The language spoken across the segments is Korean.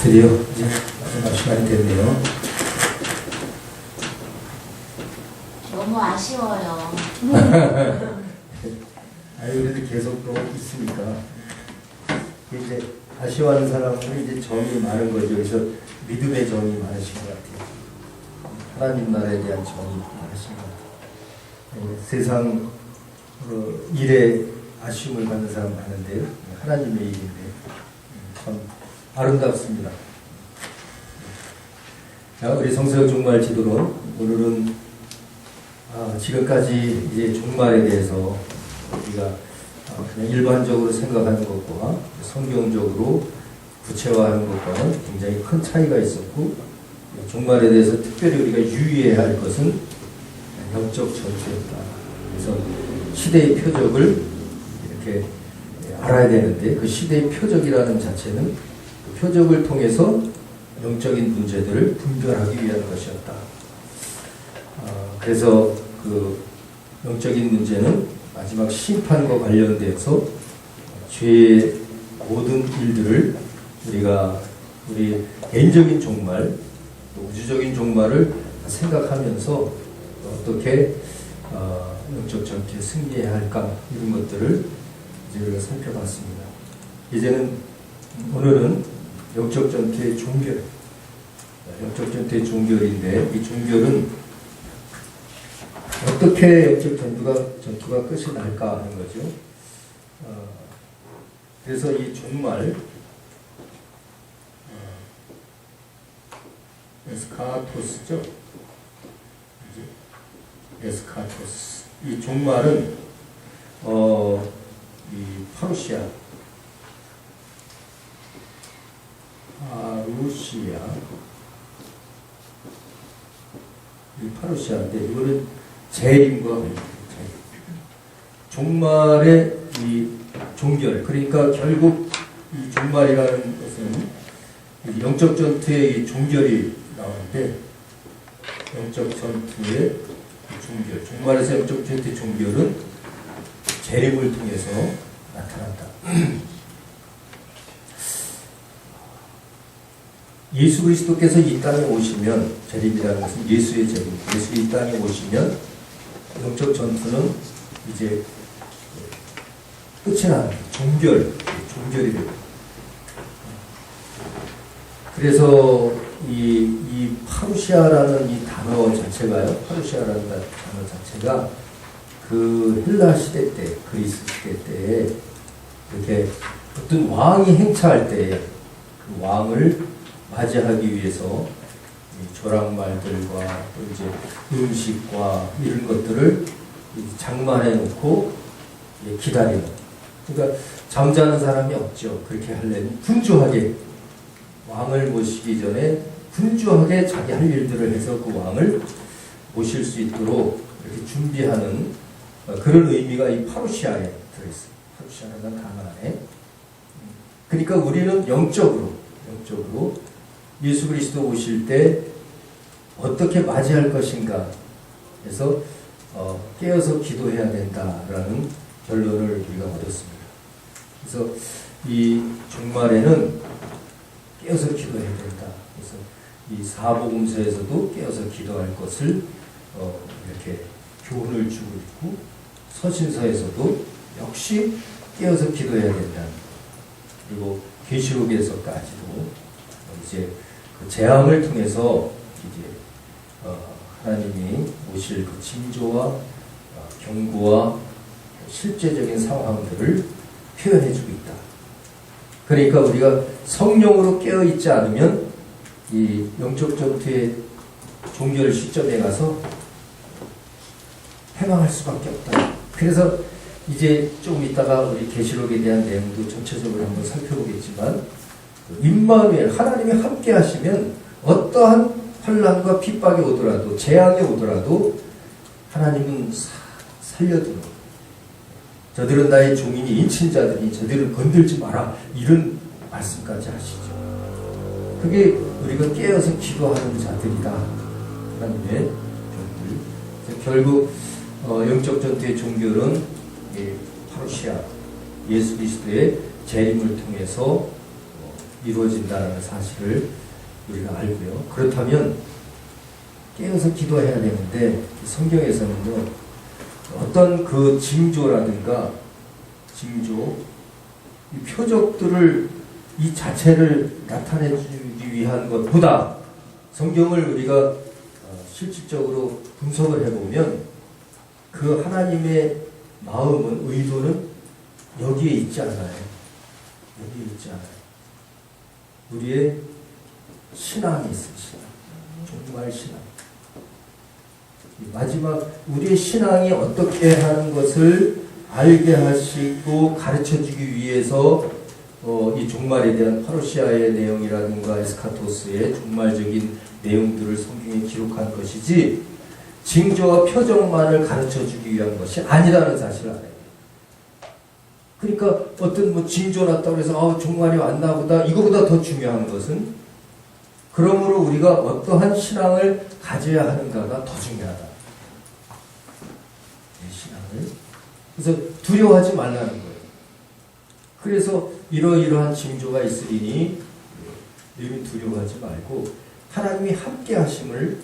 드디어 이제 마지막 시간이 됐네요. 너무 아쉬워요. 그래도 계속 또 있으니까. 이제 아쉬워하는 사람은 이제 정이 많은 거죠. 그래서 믿음의 정이 많으신 것 같아요. 하나님 나라에 대한 정이 많으신 것 같아요. 세상 일에 아쉬움을 받는 사람 많은데요. 하나님의 일인데 참 아름답습니다. 자, 우리 성서역 종말 지도론 오늘은 지금까지 이제 종말에 대해서 우리가 그냥 일반적으로 생각하는 것과 성경적으로 구체화하는 것과는 굉장히 큰 차이가 있었고, 종말에 대해서 특별히 우리가 유의해야 할 것은 영적 전투였다. 그래서 시대의 표적을 이렇게 알아야 되는데, 그 시대의 표적이라는 자체는 그 표적을 통해서 영적인 문제들을 분별하기 위한 것이었다. 그래서 그 영적인 문제는 마지막 심판과 관련되어서 죄의 모든 일들을 우리가 우리 개인적인 종말, 또 우주적인 종말을 생각하면서 어떻게 영적 전투에 승리해야 할까, 이런 것들을 이제 우리가 살펴봤습니다. 이제는 오늘은 영적 전투의 종결, 영적 전투의 종결인데, 이 종결은 어떻게 영적 전투가 끝이 날까 하는 거죠. 그래서 이 종말, 에스카토스죠. 에스카토스. 이 종말은 이 파루시아, 이 파루시아인데, 이거는 재림과 관련돼요. 종말의 이 종결, 그러니까 결국 이 종말이라는 것은 영적 전투의 이 종결이 나오는데, 영적 전투의 종결, 종말에서 영적 전투의 종결은 재림을 통해서 나타난다. 예수 그리스도께서 이 땅에 오시면, 재림이라는 것은 예수의 재림, 예수 이 땅에 오시면 영적 전투는 이제 끝이 나는 종결이 됩니다. 그래서 이 파루시아라는 이 단어 자체가요, 파루시아라는 단어 자체가 그 헬라 시대 때, 그리스 시대 때에 이렇게 어떤 왕이 행차할 때에 그 왕을 맞이하기 위해서 조랑말들과 또 이제 음식과 이런 것들을 장만해 놓고 기다리는. 그러니까 잠자는 사람이 없죠. 그렇게 하려면 분주하게, 왕을 모시기 전에 분주하게 자기 할 일들을 해서 그 왕을 모실 수 있도록 이렇게 준비하는 그런 의미가 이 파루시아에 들어있어요. 파루시아라는 단어 안에. 그러니까 우리는 영적으로 예수 그리스도 오실 때 어떻게 맞이할 것인가 해서 깨어서 기도해야 된다라는 결론을 우리가 얻었습니다. 그래서 이 종말에는 깨어서 기도해야 된다. 그래서 이 사복음서에서도 깨어서 기도할 것을 이렇게 교훈을 주고 있고, 서신서에서도 역시 깨어서 기도해야 된다. 그리고 계시록에서까지도 이제 그 재앙을 통해서 이제 하나님이 오실 그 징조와 경고와 실제적인 상황들을 표현해주고 있다. 그러니까 우리가 성령으로 깨어있지 않으면 이 영적 전투의 종결 시점에 가서 해방할 수밖에 없다. 그래서 이제 좀 이따가 우리 계시록에 대한 내용도 전체적으로 한번 살펴보겠지만, 임마누엘, 하나님이 함께 하시면 어떠한 환난과 핍박이 오더라도, 재앙이 오더라도 하나님은 살려두는, 저들은 나의 종이니 인친자들이 저들을 건들지 마라, 이런 말씀까지 하시죠. 그게 우리가 깨어서 기도하는 자들이다. 하나님의 종들. 결국 영적 전투의 종결은 파루시아, 예수 그리스도의 재림을 통해서 이루어진다는 사실을 우리가 알고요. 그렇다면 깨어서 기도해야 되는데 성경에서는요, 어떤 그 징조라든가 징조, 이 표적들을 이 자체를 나타내주기 위한 것보다 성경을 우리가 실질적으로 분석을 해보면 그 하나님의 마음은, 의도는 여기에 있지 않아요. 여기에 있지 않아요. 우리의 신앙이 있어요. 신앙. 정말 신앙. 마지막 우리의 신앙이 어떻게 하는 것을 알게 하시고 가르쳐주기 위해서 이 종말에 대한 파루시아의 내용이라든가 에스카토스의 종말적인 내용들을 성경에 기록한 것이지 징조와 표적만을 가르쳐주기 위한 것이 아니라는 사실을 알아요. 그러니까 어떤 뭐 징조 났다고 해서 종말이 왔나 보다, 이거보다 더 중요한 것은 그러므로 우리가 어떠한 신앙을 가져야 하는가가 더 중요하다. 이 신앙을. 그래서 두려워하지 말라는 거예요. 그래서 이러이러한 징조가 있으리니 너희는 두려워하지 말고 하나님이 함께 하심을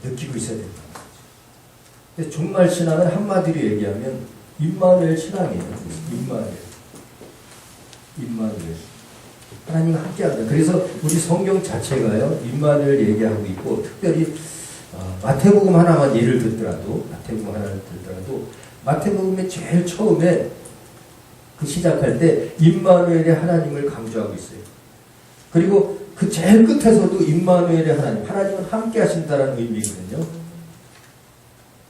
느끼고 있어야 된다는 거죠. 근데 종말 신앙은 한마디로 얘기하면 임마누엘 신앙이에요. 임마누엘. 하나님과 함께한다. 그래서 우리 성경 자체가요, 임마누엘 얘기하고 있고, 특별히 마태복음 하나만 예를 들더라도, 마태복음의 제일 처음에 그 시작할 때 임마누엘의 하나님을 강조하고 있어요. 그리고 그 제일 끝에서도 임마누엘의 하나님은 함께 하신다는 의미거든요.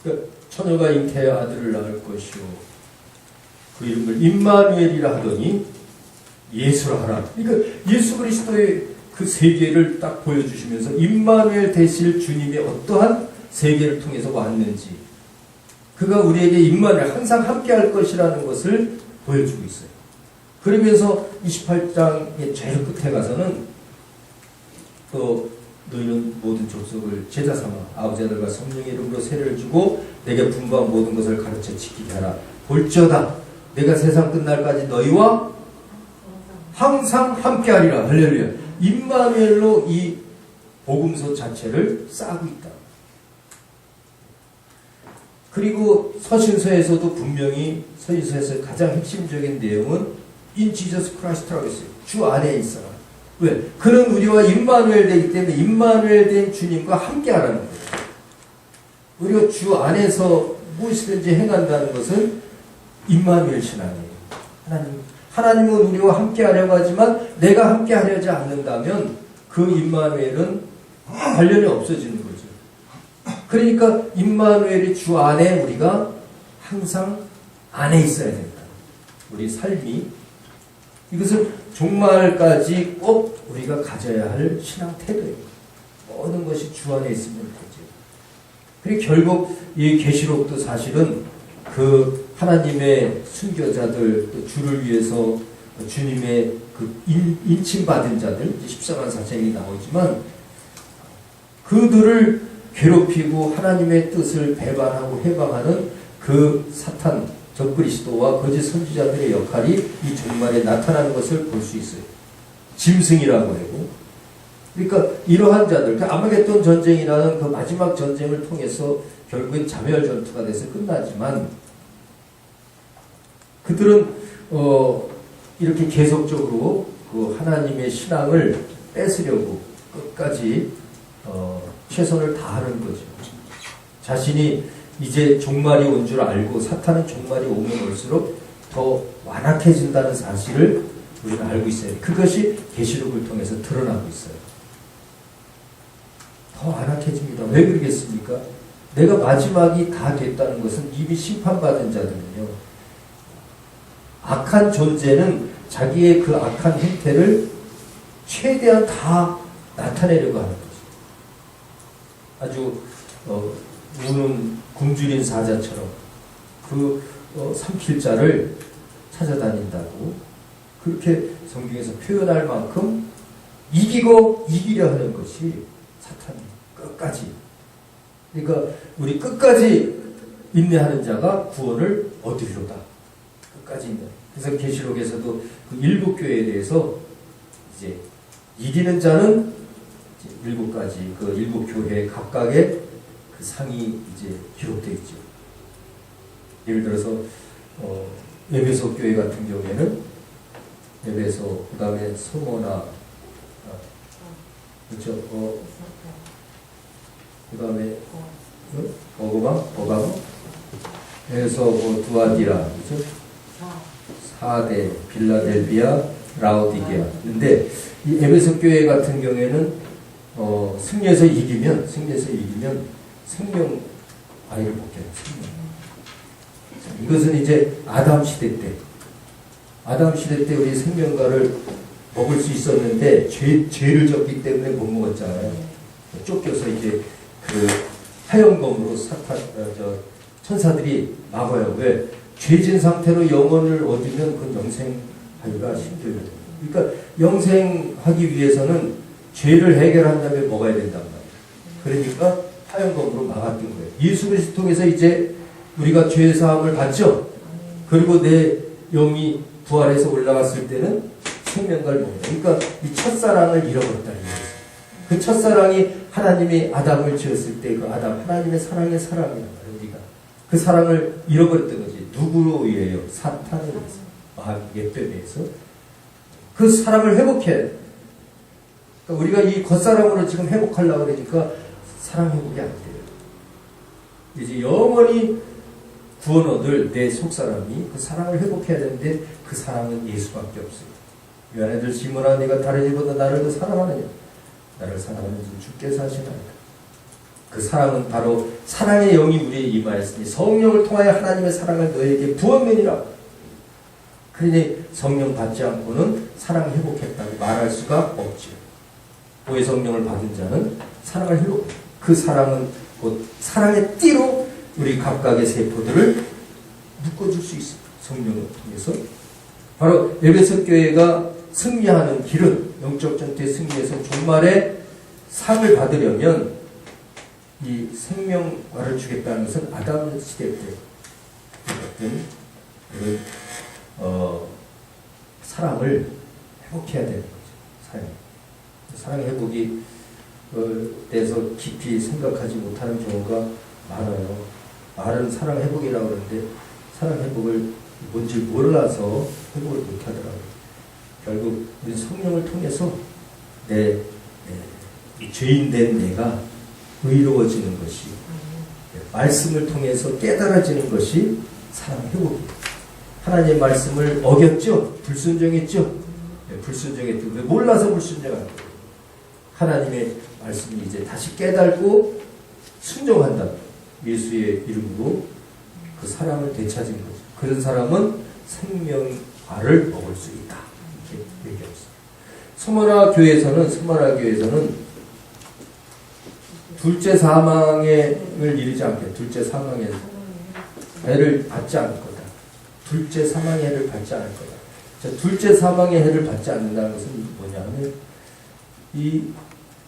그러니까 처녀가 잉태하여 아들을 낳을 것이요, 그 이름을 임마누엘이라 하더니 예수라 하라. 그러니까 예수 그리스도의 그 세계를 딱 보여주시면서 임마누엘 되실 주님의 어떠한 세계를 통해서 왔는지, 그가 우리에게 임마누엘, 항상 함께 할 것이라는 것을 보여주고 있어요. 그러면서 28장의 제일 끝에 가서는 또 너희는 모든 족속을 제자 삼아 아버지 아들과 성령의 이름으로 세례를 주고 내게 분부한 모든 것을 가르쳐 지키게 하라. 볼지어다 내가 세상 끝날까지 너희와 항상 함께하리라. 할렐루야. 임마누엘로 이 복음서 자체를 쌓고 있다. 그리고 서신서에서도 분명히 서신서에서 가장 핵심적인 내용은 In Jesus Christ라고 했어요. 주 안에 있어라. 왜? 그는 우리와 임마누엘 되기 때문에 임마누엘 된 주님과 함께하라는 거예요. 우리가 주 안에서 무엇이든지 행한다는 것은 임마누엘 신앙이에요. 하나님은 우리와 함께하려고 하지만 내가 함께하려지 않는다면 그 임마누엘은 관련이 없어지는 거죠. 그러니까 임마누엘이 주 안에 우리가 항상 안에 있어야 된다. 우리 삶이 이것을 종말까지 꼭 우리가 가져야 할 신앙 태도예요. 모든 것이 주 안에 있으면 되죠. 그리고 결국 이 계시록도 사실은 그 하나님의 순교자들, 또 주를 위해서 주님의 그 인침받은 자들, 14만 4천이 나오지만 그들을 괴롭히고 하나님의 뜻을 배반하고 해방하는 그 사탄, 적그리스도와 거짓 선지자들의 역할이 이 종말에 나타나는 것을 볼 수 있어요. 짐승이라고 하고. 그러니까 이러한 자들, 아마겟돈 전쟁이라는 그 마지막 전쟁을 통해서 결국엔 자멸 전투가 돼서 끝나지만 그들은 이렇게 계속적으로 그 하나님의 신앙을 뺏으려고 끝까지 최선을 다하는 거죠. 자신이 이제 종말이 온 줄 알고 사탄은 종말이 오면 올수록 더 완악해진다는 사실을 우리는 알고 있어요. 그것이 계시록을 통해서 드러나고 있어요. 더 완악해집니다. 왜 그러겠습니까? 내가 마지막이 다 됐다는 것은 이미 심판받은 자들은요, 악한 존재는 자기의 그 악한 행태를 최대한 다 나타내려고 하는 거죠. 아주 우는 굶주린 사자처럼 그 삼킬 자를 찾아다닌다고 그렇게 성경에서 표현할 만큼 이기고 이기려 하는 것이 사탄이 끝까지. 그러니까 우리 끝까지 인내하는 자가 구원을 얻으리로다. 끝까지 인내. 그래서 계시록에서도 그 일곱 교회에 대해서 이제 이기는 자는 이제 7가지 그 7교회 각각의 그 상이 이제 기록되어 있죠. 예를 들어서 에베소 교회 같은 경우에는 에베소, 그 다음에 소모나, 그렇죠. 그 다음에 버가모, 에베소, 두아디라, 그렇죠. 사대, 빌라델비아, 라오디게아. 근데 이 에베소 교회 같은 경우에는 승리해서 이기면 생명 아이를 먹게 해요. 이것은 이제 아담 시대 때 우리 생명과를 먹을 수 있었는데 죄를 졌기 때문에 못 먹었잖아요. 쫓겨서 이제 그 하영검으로 천사들이 막아요. 왜? 죄진 상태로 영혼을 얻으면 그 영생하기가 힘들어요. 그러니까 영생하기 위해서는 죄를 해결한 다음에 먹어야 된단 말이에요. 그러니까 하영검으로 막았던 거예요. 예수 그리스도 통해서 이제 우리가 죄 사함을 받죠. 그리고 내 영이 부활해서 올라갔을 때는 생명과를 먹는다. 그러니까 이 첫사랑을 잃어버렸다는 거예요. 그 첫사랑이 하나님이 아담을 지었을 때 그 아담 하나님의 사랑의 사람이란 말이에요. 우리가 그 사랑을 잃어버렸던 거지. 누구로 의해요? 사탄에 의해서, 마귀의 뱀에서 그 사랑을 회복해야 돼. 그러니까 우리가 이 겉사랑으로 지금 회복하려고 그러니까 사랑 회복이 안 돼요. 이제 영원히 구원 얻을 내 속사람이 그 사랑을 회복해야 되는데 그 사랑은 예수밖에 없어요. 요한애들 시몬아 네가 다른 이보다 나를 더 사랑하느냐? 나를 사랑하는 주께서 하시나이다. 그 사랑은 바로 사랑의 영이 우리에 임하였으니 성령을 통하여 하나님의 사랑을 너에게 부었느니라. 그러니 성령 받지 않고는 사랑 회복했다고 말할 수가 없죠. 보혜 성령을 받은 자는 사랑을 회복. 그 사랑은 곧 사랑의 띠로 우리 각각의 세포들을 묶어줄 수 있습니다. 성령을 통해서. 바로 에베소 교회가 승리하는 길은 영적 전투의 승리에서 종말의 상을 받으려면 이 생명과를 주겠다는 것은 아담 시대 때 어떤 그런 사랑을 회복해야 되는 거죠. 사랑 회복이 대해서 깊이 생각하지 못하는 경우가 많아요. 말은 사랑 회복이라고 그러는데 사랑 회복을 뭔지 몰라서 회복을 못하더라고요. 결국 우리 성령을 통해서 이 죄인된 내가 의로워지는 것이, 말씀을 통해서 깨달아지는 것이 사랑 회복이에요. 하나님의 말씀을 어겼죠? 불순종했죠? 불순종했죠. 왜? 몰라서 불순종한 거예요. 하나님의 말씀이 이제 다시 깨달고 순종한다. 예수의 이름으로 그 사랑을 되찾은 거죠. 그런 사람은 생명과를 먹을 수 있다. 이렇게 얘기했어요. 스무나 교회에서는 둘째 사망을 이르지 않게, 둘째 사망의 해를 받지 않을 거다. 둘째 사망의 해를 받지 않을 거다. 자, 둘째 사망의 해를 받지 않는다는 것은 뭐냐면, 이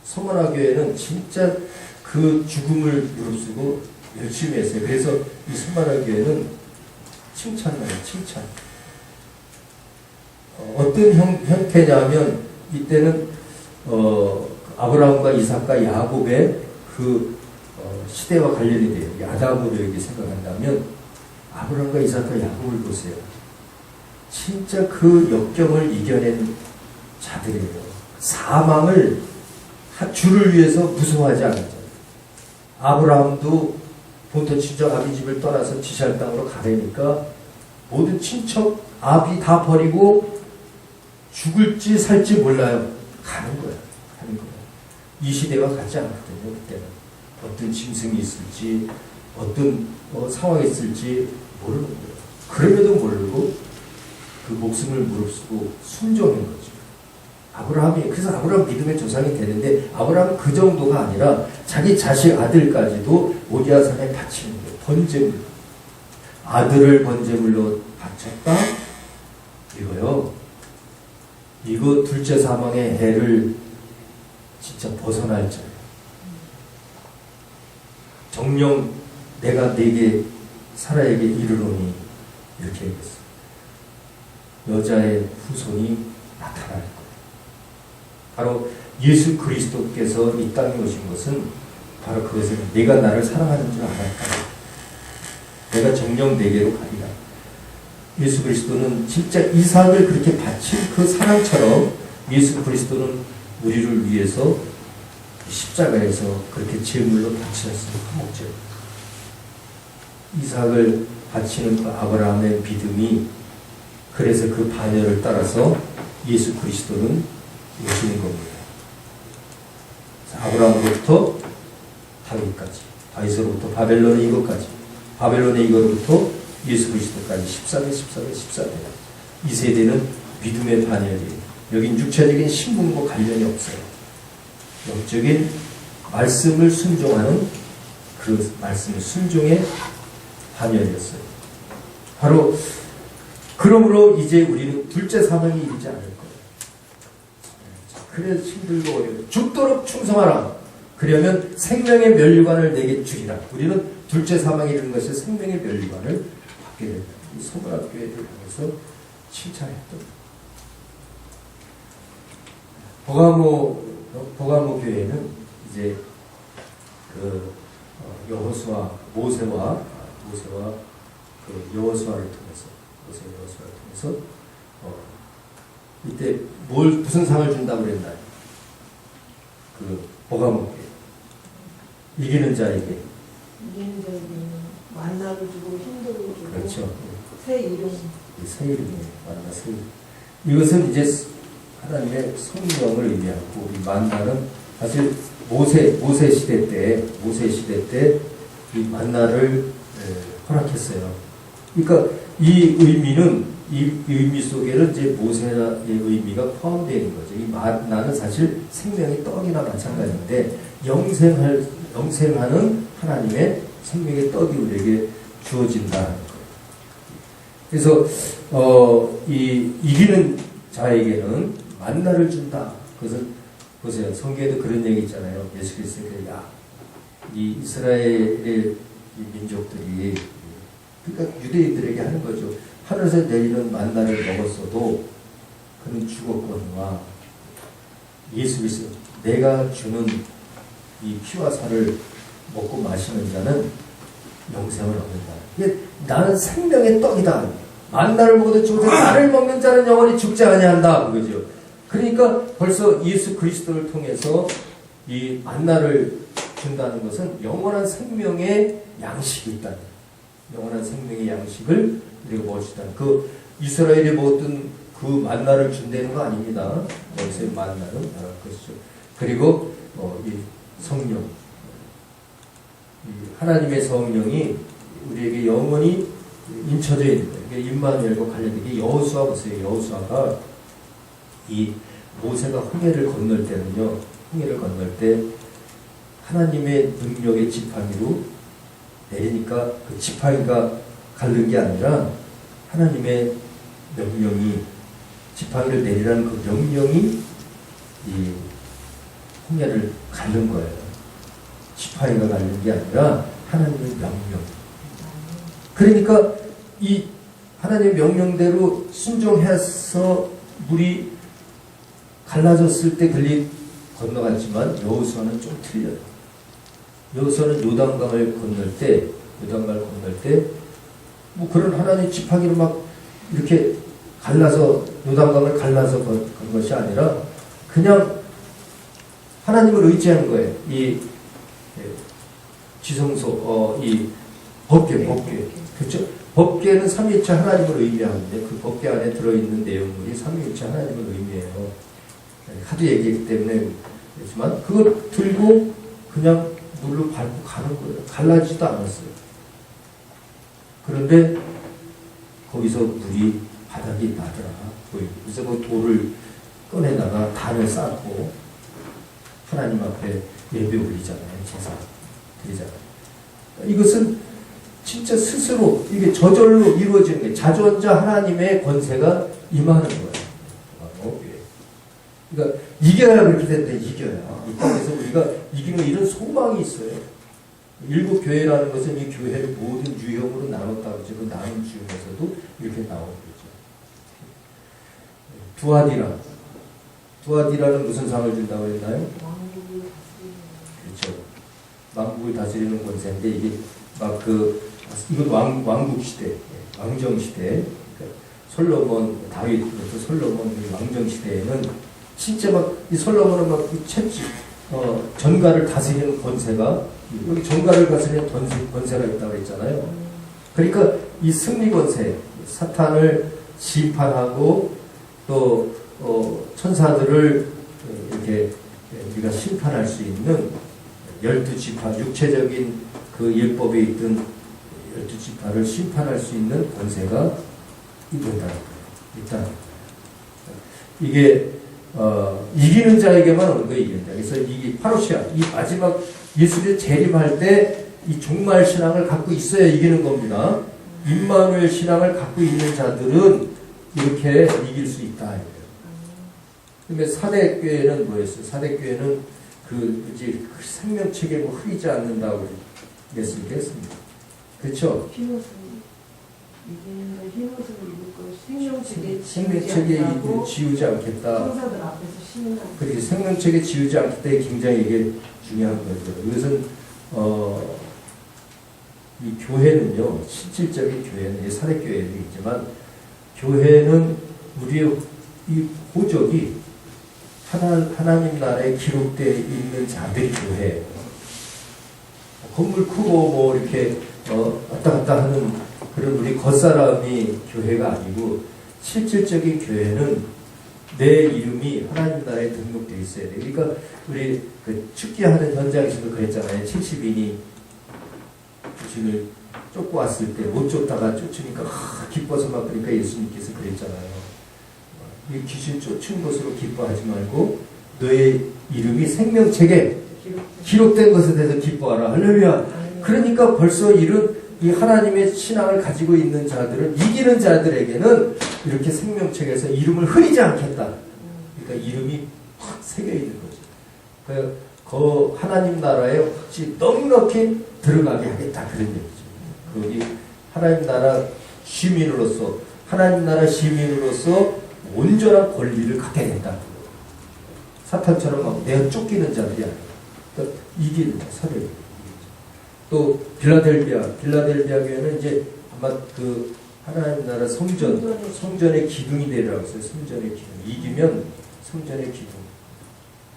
서머나 교회는 진짜 그 죽음을 무릅쓰고 열심히 했어요. 그래서 이 서머나 교회는 칭찬이에요. 칭찬. 어떤 형태냐면 이때는 아브라함과 이삭과 야곱의 그 시대와 관련이 돼요. 아담으로 이렇게 생각한다면 아브라함과 이삭과 야곱을 보세요. 진짜 그 역경을 이겨낸 자들이에요. 사망을 주를 위해서 무서워하지 않았잖아요. 아브라함도 본토 친척 아비 집을 떠나서 지시할 땅으로 가려니까 모든 친척 아비 다 버리고 죽을지 살지 몰라요. 가는 거야. 이 시대와 같지 않거든요. 그때는 어떤 짐승이 있을지 어떤 상황이 있을지 모르는 거예요. 그럼에도 모르고 그 목숨을 무릅쓰고 순종한 거죠. 그래서 아브라함 믿음의 조상이 되는데 아브라함은 그 정도가 아니라 자기 자식 아들까지도 모리아산에 바치는 거예요. 번제물. 아들을 번제물로 바쳤다? 이거요. 이거 둘째 사망의 해를 진짜 벗어날 자예요. 정령 내가 네게 사라에게 이르노니 이렇게 얘기했어요. 여자의 후손이 나타날 거예요. 바로 예수 그리스도께서 이 땅에 오신 것은 바로 그것을 내가 나를 사랑하는 줄 알았다. 내가 정녕 내게로 가리라. 예수 그리스도는 진짜 이삭을 그렇게 바친 그 사랑처럼 예수 그리스도는 우리를 위해서 십자가에서 그렇게 제물로 바치셨습니다. 목적. 이삭을 바치는 그 아브라함의 믿음이 그래서 그 반열을 따라서 예수 그리스도는 오시는 겁니다. 아브라함으로부터 다윗까지, 다윗으로부터 바벨론의 이것까지, 바벨론의 이것부터 예수 그리스도까지 14대, 14대, 14대. 이 세대는 믿음의 반열이에요. 여긴 육체적인 신분과 관련이 없어요. 영적인 말씀을 순종하는 그 말씀의 순종의 반열이었어요. 바로 그러므로 이제 우리는 둘째 사명이 이르지 않을 거예요. 그래서 힘들고 어려워요. 죽도록 충성하라. 그러면 생명의 멸류관을 내게 주리라. 우리는 둘째 사명이 이르는 것이 생명의 멸류관을 받게 된다. 이 소그라교회를 통해서 칭찬했던 보가모 교회는 이제 그 여호수아 모세와 그 여호수아를 통해서 이때 무슨 상을 준다고 그랬나요? 그 보가모 교회 이기는 자에게 만나를 주고 힘들을 주고 그렇죠. 새 이름 새 이름이에요. 만나 새 이름. 이것은 이제 하나님의 성령을 의미하고 이 만나는 사실 모세 시대 때 이 만나를 허락했어요. 그러니까 이 의미 속에는 이제 모세의 의미가 포함되어 있는 거죠. 이 만나는 사실 생명의 떡이나 마찬가지인데 영생하는 하나님의 생명의 떡이 우리에게 주어진다는 거예요. 그래서 이기는 자에게는 만나를 준다. 그것은 보세요. 성경에도 그런 얘기 있잖아요. 예수 그리스도가 이 이스라엘의 이 민족들이 그러니까 유대인들에게 하는 거죠. 하늘에서 내리는 만나를 먹었어도 그는 죽었거니와 예수 그리스도 내가 주는 이 피와 살을 먹고 마시는 자는 영생을 얻는다. 이게 나는 생명의 떡이다. 만나를 먹어도 죽을 때 나를 먹는 자는 영원히 죽지 아니한다. 그거죠. 그러니까 벌써 예수 그리스도를 통해서 이 만나를 준다는 것은 영원한 생명의 양식이 있다. 영원한 생명의 양식을 우리가 먹읍시다. 그 이스라엘이 먹었던 그 만나를 준다는 거 아닙니다. 여기서의 만나는 다른 것이죠. 그리고 이 성령, 이 하나님의 성령이 우리에게 영원히 인쳐져 있는 거예요. 임마누엘과 관련된 게 여호수아 보세요. 여호수아가 이 모세가 홍해를 건널 때는요. 홍해를 건널 때 하나님의 능력의 지팡이로 내리니까 그 지팡이가 가른 게 아니라 하나님의 명령이 지팡이를 내리라는 그 명령이 이 홍해를 가른 거예요. 지팡이가 가른 게 아니라 하나님의 명령. 그러니까 이 하나님의 명령대로 순종해서 물이 갈라졌을 때 건너갔지만 여호수아는 좀 틀려요. 여호수아는 요단강을 건널 때 뭐 그런 하나님 지팡이로 막 이렇게 갈라서 요단강을 갈라서 건 것이 아니라 그냥 하나님을 의지하는 거예요. 이 지성소 이 법궤 그렇죠? 법궤는 삼위일체 하나님을 의미하는데 그 법궤 안에 들어있는 내용물이 삼위일체 하나님을 의미해요. 하도 얘기했기 때문에 그렇지만 그걸 들고 그냥 물로 밟고 가는 거예요. 갈라지지도 않았어요. 그런데 거기서 물이 바닥이 나더라. 그래서 그 돌을 꺼내다가 단을 쌓고 하나님 앞에 예배 올리잖아요. 제사 드리잖아요. 이것은 진짜 스스로 이게 저절로 이루어지는 거예요. 자주원자 하나님의 권세가 임하는 거예요. 그러니까 이겨야 그렇게 된다. 이겨야. 이 땅에서 우리가 이기는 이런 소망이 있어요. 일곱 교회라는 것은 이 교회를 모든 유형으로 나눴다고 하죠. 그 나눈 중에서도 이렇게 나오는 거죠. 두아디라. 두아디라는 무슨 상을 준다고 했나요? 왕국을 다스리는 그렇죠. 왕국을 다스리는 권세인데 이게 막 이건 왕국 시대, 왕정 시대. 그러니까 솔로몬, 다윗, 솔로몬 왕정 시대에는 진짜 막 이 솔로몬은 막 전가를 다스리는 권세가 여기 전가를 다스리는 권세가 있다고 했잖아요. 그러니까 이 승리 권세, 사탄을 심판하고 또 천사들을 이렇게 우리가 심판할 수 있는 12지파, 육체적인 그 율법에 있던 12지파를 심판할 수 있는 권세가 있다. 이게 이기는 자에게만 오는 거예요. 이기는 자. 그래서 이게 파루시아, 이 마지막 예수를 재림할 때 이 종말 신앙을 갖고 있어야 이기는 겁니다. 임마누엘 신앙을 갖고 있는 자들은 이렇게 이길 수 있다. 그런데 사대교회는 뭐였어요? 사대교회는 이제 생명책에 뭐 흐리지 않는다고 했습니다. 그렇죠? 흰옷을 이기는 흰옷을 입을 것 생명책에 지우지 않겠다. 천사들 앞에서 신는 그렇게 생명책에 지우지 않겠다. 굉장히 이게 중요한 거죠. 이것은 이 교회는요, 실질적인 교회는 사대교회도 있지만 교회는 우리의 이 호적이 하나님 나라에 기록되어 있는 자들이 교회예요. 건물 크고 뭐 이렇게 왔다 갔다 하는 그런 우리 겉사람이 교회가 아니고 실질적인 교회는 내 이름이 하나님 나라에 등록되어 있어야 돼요. 그러니까 우리 축기하는 현장에서도 그랬잖아요. 70인이 주신을 쫓고 왔을 때 못 쫓다가 쫓으니까 기뻐서 막 그러니까 예수님께서 그랬잖아요. 이 귀신 쫓은 것으로 기뻐하지 말고 너의 이름이 생명책에 기록된 것에 대해서 기뻐하라. 할렐루야. 그러니까 벌써 이 하나님의 신앙을 가지고 있는 자들은 이기는 자들에게는 이렇게 생명책에서 이름을 흐리지 않겠다. 그러니까 이름이 확 새겨 있는 거죠. 그 하나님 나라에 혹시 넉넉히 들어가게 하겠다 그런 얘기죠. 거기 하나님 나라 시민으로서 온전한 권리를 갖게 된다. 사탄처럼 막 내가 쫓기는 자들이 아니라 그러니까 이기는 사례. 또 빌라델비아 교회는 이제 아마 하나님 나라 성전의 기둥이 되라고 했어요. 성전의 기둥. 이기면 성전의 기둥.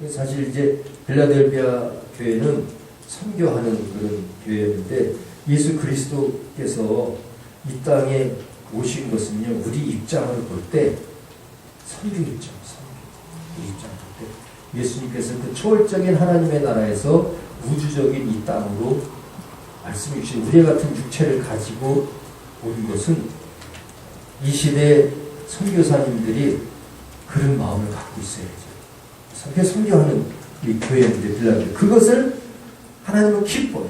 사실 이제 빌라델비아 교회는 선교하는 그런 교회였는데 예수 그리스도께서 이 땅에 오신 것은요, 우리 입장을 볼 때 선교 입장을 볼 때 예수님께서 그 초월적인 하나님의 나라에서 우주적인 이 땅으로 말씀해 주신 우리 같은 육체를 가지고 온 것은 이 시대 선교사님들이 그런 마음을 갖고 있어야죠. 선교하는 이 교회인데 빌라델비아 그것을 하나님은 기뻐요.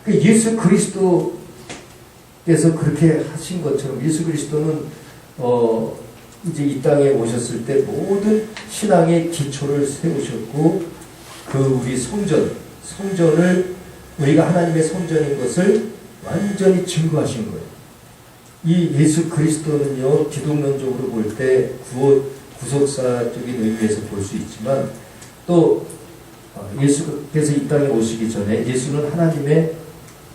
예수 그리스도께서 그렇게 하신 것처럼 예수 그리스도는 이제 이 땅에 오셨을 때 모든 신앙의 기초를 세우셨고 우리 성전을 우리가 하나님의 성전인 것을 완전히 증거하신 거예요. 이 예수 그리스도는요, 기독론적으로 볼 때 구속사적인 의미에서 볼 수 있지만 또 예수께서 이 땅에 오시기 전에 예수는 하나님의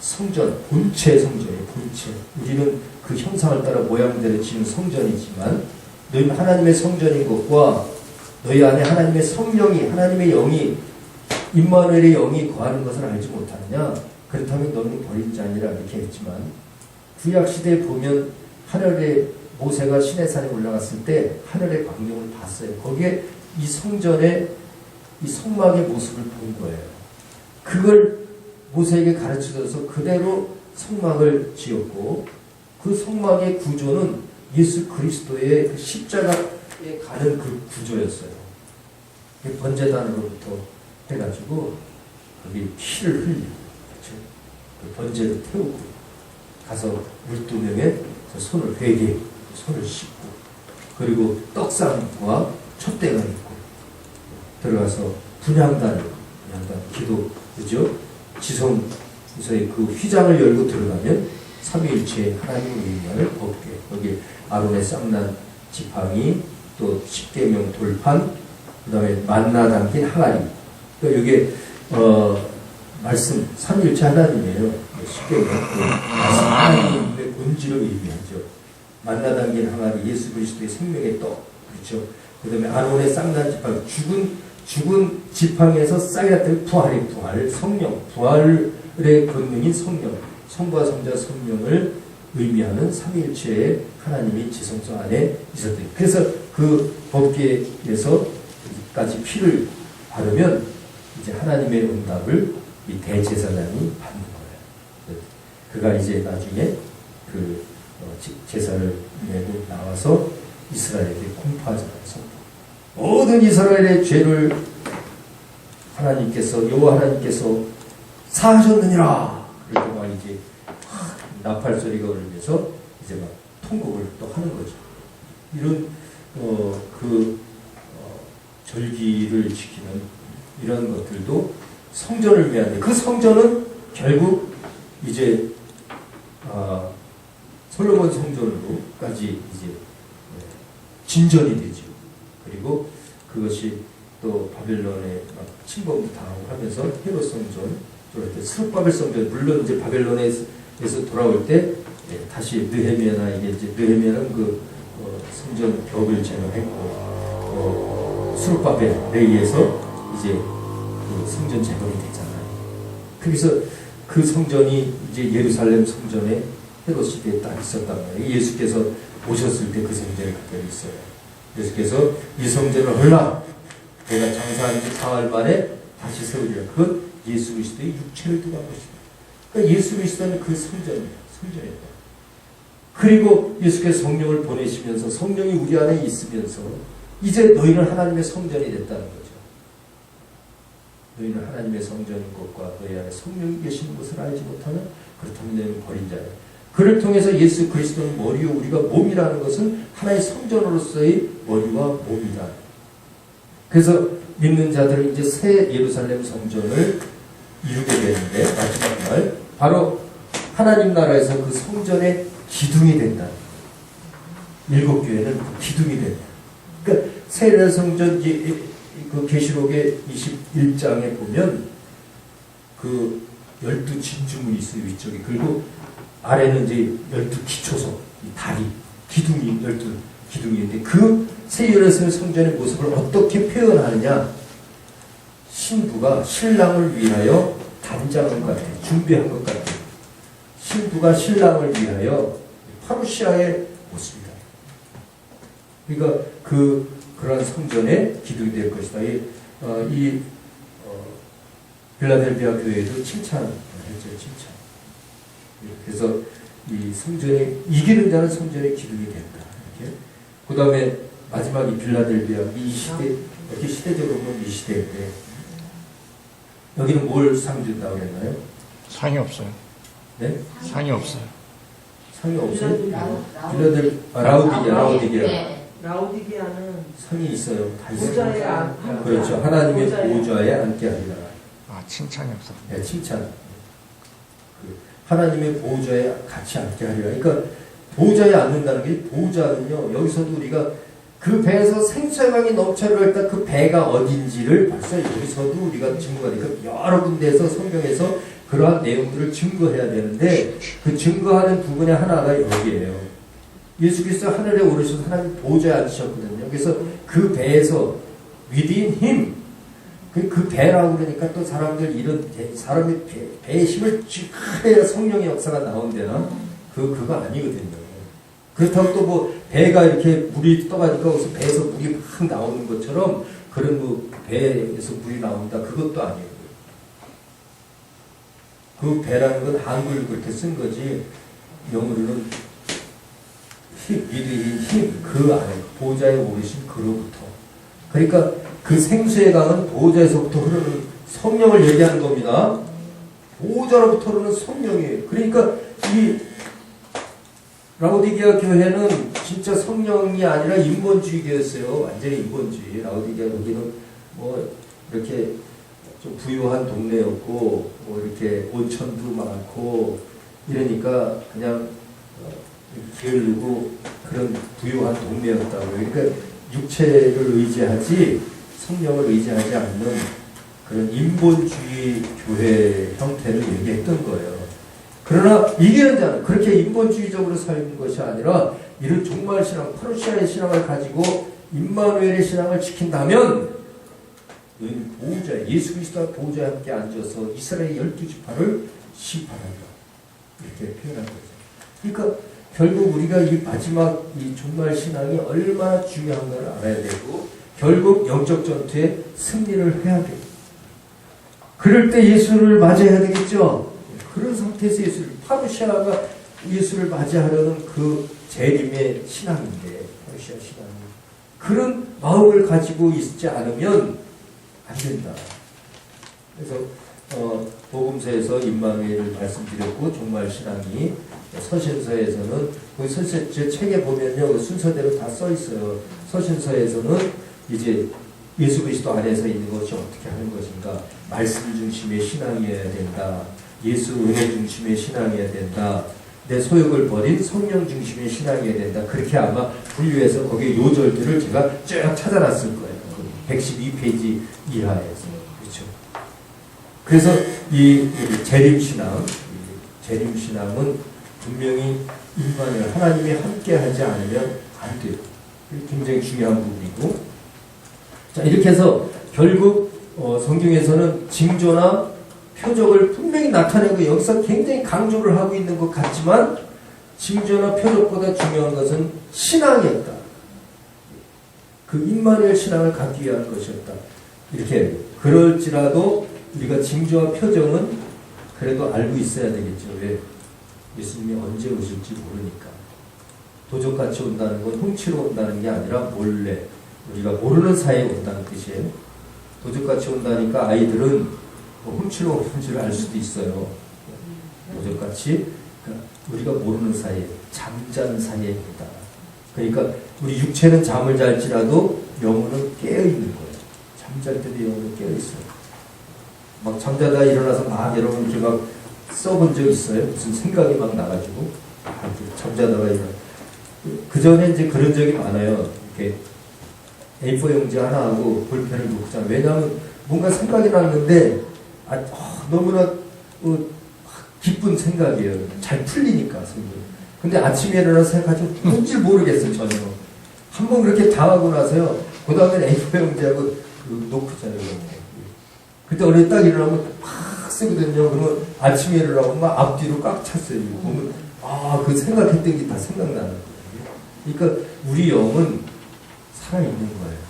성전, 본체 성전이에요. 본체. 우리는 그 형상을 따라 모양대로 지은 성전이지만 너희는 하나님의 성전인 것과 너희 안에 하나님의 성령이, 하나님의 영이, 임마누엘의 영이 거하는 것을 알지 못하느냐? 그렇다면 너는 버린 자니라 이렇게 했지만 구약시대에 보면 하늘에 모세가 시내산에 올라갔을 때 하늘의 광경을 봤어요. 거기에 이 성전의 이 성막의 모습을 본 거예요. 그걸 모세에게 가르쳐줘서 그대로 성막을 지었고 그 성막의 구조는 예수 그리스도의 그 십자가에 가는 그 구조였어요. 번제단으로부터 해가지고 거기 피를 흘리고 그렇죠? 그 번제를 태우고 가서 물두명에 손을 회개 손을 씻고 그리고 떡상과 촛대가 있고 들어가서 분향단 기도 그죠? 지성서의 그 휘장을 열고 들어가면 삼위일체의 하나님의 의미를 벗게 거기 아론의 쌍난 지팡이 또 십계명 돌판 그 다음에 만나 담긴 항아리. 그러니까 이게 말씀 삼위일체 하나님이에요. 쉽게 말하면 말씀 하나님의 본질을 의미하죠. 만나 담긴 항아리, 예수 그리스도의 생명의 떡, 그렇죠. 그 다음에 아론의 쌍난 지팡이, 죽은 지팡이에서 쌓였던 부활의 부활, 성령, 부활의 권능인 성령, 성부와 성자 성령을 의미하는 삼위일체의 하나님이 지성소 안에 있었던. 그래서 그 법궤에서까지 피를 바르면 이제 하나님의 응답을 이 대제사장이 받는 거예요. 그가 이제 나중에 그 제사를 내고 나와서 이스라엘에게 공포하잖아요. 모든 이스라엘의 죄를 하나님께서 여호와 하나님께서 사하셨느니라. 그리고 막 이제 나팔 소리가 울리면서 이제 막 통곡을 또 하는 거죠. 이런 절기를 지키는 이런 것들도 성전을 위한데 그 성전은 결국 이제 솔로몬 성전으로까지 이제 진전이 되죠. 그리고 그것이 또 바벨론에 막 침범도 당하고 하면서 헤롯 성전, 스룹바벨 성전, 물론 이제 바벨론에서 돌아올 때 다시 느헤미야나 이게 이제 느헤미야는 그 성전 벽을 제거했고 스룹바벨에 의해서 이제 그 성전 제거이 되잖아요. 그래서 그 성전이 이제 예루살렘 성전에 헤롯 시대에 딱 있었단 말이에요. 예수께서 오셨을 때 그 성전에 그대로 있어요. 예수께서 이 성전을 헐라 내가 장사한 지 사흘 만에 다시 세우리라. 그건 예수 그리스도의 육체를 두고 한 것입니다. 그러니까 예수 그리스도는 그 성전이에요. 성전이다. 그리고 예수께서 성령을 보내시면서 성령이 우리 안에 있으면서 이제 너희는 하나님의 성전이 됐다는 거죠. 너희는 하나님의 성전인 것과 너희 안에 성령이 계시는 것을 알지 못하는 그렇다면 너희는 버린 자예요. 그를 통해서 예수 그리스도는 머리요 우리가 몸이라는 것은 하나의 성전으로서의 머리와 몸이다. 그래서 믿는 자들은 이제 새 예루살렘 성전을 이루게 되는데 마지막 날 바로 하나님 나라에서 그 성전의 기둥이 된다. 일곱 교회는 그 기둥이 된다. 그러니까 새 예루살렘 성전 그 계시록의 21장에 보면 그 12진주문이 있어요. 위쪽에. 그리고 아래는 이제 12기초석, 이 다리, 기둥이 12기둥인데 그 새 예루살렘 성전의 모습을 어떻게 표현하느냐? 신부가 신랑을 위하여 단장한 것 같아요. 준비한 것 같아요. 신부가 신랑을 위하여 파루시아의 모습이다. 그러니까 그런 성전의 기둥이 될 것이다. 빌라델비아 교회도 칭찬했죠. 칭찬. 그래서 이 성전에 이기는 자는 성전의 기둥이 된다. 이렇게. 그 다음에 마지막 이 빌라델비아 이 시대 이렇게 시대적으로 보면 이 시대인데 여기는 뭘 상 준다고 했나요? 상이 없어요. 네? 상이 없어요. 상이 없어요? 라우디게아. 네. 라우디게아는 상이 있어요. 다 보좌에 있어요. 앉게 그렇죠. 하나님의 보좌에 보좌에 앉게 하리라. 아, 칭찬이 없어. 네, 칭찬. 하나님의 보좌에 같이 앉게 하리라. 그러니까 보좌에 앉는다는 게 보좌는요. 여기서도 우리가 그 배에서 생수의 강이 넘쳐를 할 때 그 배가 어딘지를 벌써 여기서도 우리가 증거하니까 여러 군데에서 성경에서 그러한 내용들을 증거해야 되는데 그 증거하는 부분의 하나가 여기에요. 예수 그리스도 하늘에 오르셔서 하나님 보좌에 앉으셨거든요. 그래서 그 배에서 within him 그 배라고 그러니까 또 사람들 이런 사람의 배의 힘을 쥐 해야 성령의 역사가 나온대나 그거 아니거든요. 그렇다고 또 뭐 배가 이렇게 물이 떠가니까 거기서 배에서 물이 막 나오는 것처럼 그런 뭐 배에서 물이 나온다 그것도 아니에요. 그 배라는 건 한글 그렇게 쓴 거지 영어로는 힘 그 안에 보좌에 오르신 그로부터 그러니까 그 생수의 강은 보좌에서부터 흐르는 성령을 얘기하는 겁니다. 보좌로부터 흐르는 성령이에요. 그러니까 이 라오디게아 교회는 진짜 성령이 아니라 인본주의교였어요. 완전히 인본주의. 라오디게아 거기는 뭐 이렇게 좀 부유한 동네였고 뭐 이렇게 온천도 많고 이러니까 그냥 게으르고 그런 부유한 동네였다고. 그러니까 육체를 의지하지 성령을 의지하지 않는 그런 인본주의 교회 형태를 얘기했던 거예요. 그러나 이기는 자는 그렇게 인본주의적으로 살는 것이 아니라 이런 종말 신앙, 파루시아의 신앙을 가지고 임마누엘의 신앙을 지킨다면 너희는 보호자, 예수 그리스도와 보호자와 함께 앉아서 이스라엘 12지파를 심판한다. 이렇게 표현한 거죠. 그러니까 결국 우리가 이 마지막 이 종말 신앙이 얼마나 중요한가를 알아야 되고 결국 영적 전투에 승리를 해야 돼요. 그럴 때 예수를 맞이해야 되겠죠. 그런 상태에서 예수를, 파루시아가 예수를 맞이하려는 그 재림의 신앙인데, 파루시아 신앙이 그런 마음을 가지고 있지 않으면 안 된다. 그래서 복음서에서 임마누엘을 말씀드렸고 종말 신앙이 서신서에서는 그 제 책에 보면요 그 순서대로 다 써 있어요. 서신서에서는 이제 예수 그리스도 안에서 있는 것이 어떻게 하는 것인가, 말씀 중심의 신앙이어야 된다. 예수 은혜 중심의 신앙이어야 된다. 내 소욕을 버린 성령 중심의 신앙이어야 된다. 그렇게 아마 분류해서 거기에 요절들을 제가 쭉 찾아놨을 거예요. 112페이지 이하에서. 그렇죠. 그래서 이 재림신앙, 재림신앙은 분명히 임마누엘 하나님이 함께하지 않으면 안 돼요. 굉장히 중요한 부분이고, 자 이렇게 해서 결국 성경에서는 징조나 표적을 분명히 나타내고 여기서 굉장히 강조를 하고 있는 것 같지만 징조나 표적보다 중요한 것은 신앙이었다. 그 임마누엘 신앙을 갖기 위한 것이었다. 이렇게 그럴지라도 우리가 징조와 표정은 그래도 알고 있어야 되겠죠. 왜? 예수님이 언제 오실지 모르니까. 도적같이 온다는 건 훔치러 온다는 게 아니라 몰래 우리가 모르는 사이에 온다는 뜻이에요. 도적같이 온다니까 아이들은 뭐 훔치러 오는 줄 알 수도 있어요. 도적같이 그러니까 우리가 모르는 사이에, 잠자는 사이에 온다. 그러니까 우리 육체는 잠을 잘지라도 영혼은 깨어있는 거예요. 잠잘 때도 영혼은 깨어있어요. 막 잠자다 일어나서 막 여러분 이렇게 막 써본 적 있어요? 무슨 생각이 막 나가지고 잠자다가 일어나. 그 전에 이제 그런 적이 많아요. 이렇게 A4 용지 하나 하고 볼펜을 놓고 자. 왜냐하면 뭔가 생각이 났는데 너무나 기쁜 생각이에요. 잘 풀리니까 생각. 근데 아침에 일어나서 생각하지 뭔지 모르겠어요. 전혀. 한번 그렇게 당하고 나서요. 그 다음에 A4 용지하고 놓고 자요. 그때 어제 딱 일어나면 팍 쓰거든요. 그러면 아침에 일어나면 막 앞뒤로 꽉 찼어요. 보면 그 생각했던 게 다 생각나는 거예요. 그러니까 우리 영은 살아있는 거예요.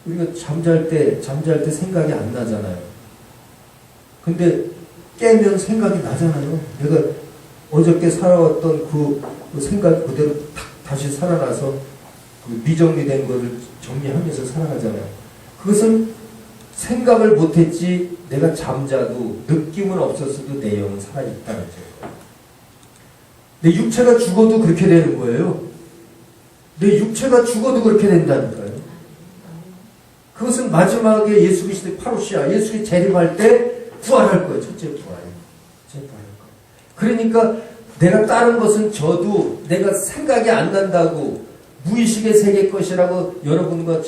우리가 잠잘 때 생각이 안 나잖아요. 근데 깨면 생각이 나잖아요. 내가 어저께 살아왔던 그 생각 그대로 다시 살아나서 그 미정리된 것을 정리하면서 살아가잖아요. 그것은 생각을 못했지 내가 잠자도 느낌은 없었어도 내 영은 살아있다는 거예요. 내 육체가 죽어도 그렇게 되는 거예요. 내 육체가 죽어도 그렇게 된다니까요. 그것은 마지막에 예수 그리스도의 파루시아, 예수의 재림할 때 부활할 거예요. 첫째 부활. 그러니까 내가 다른 것은 저도 내가 생각이 안 난다고 무의식의 세계 것이라고 여러분과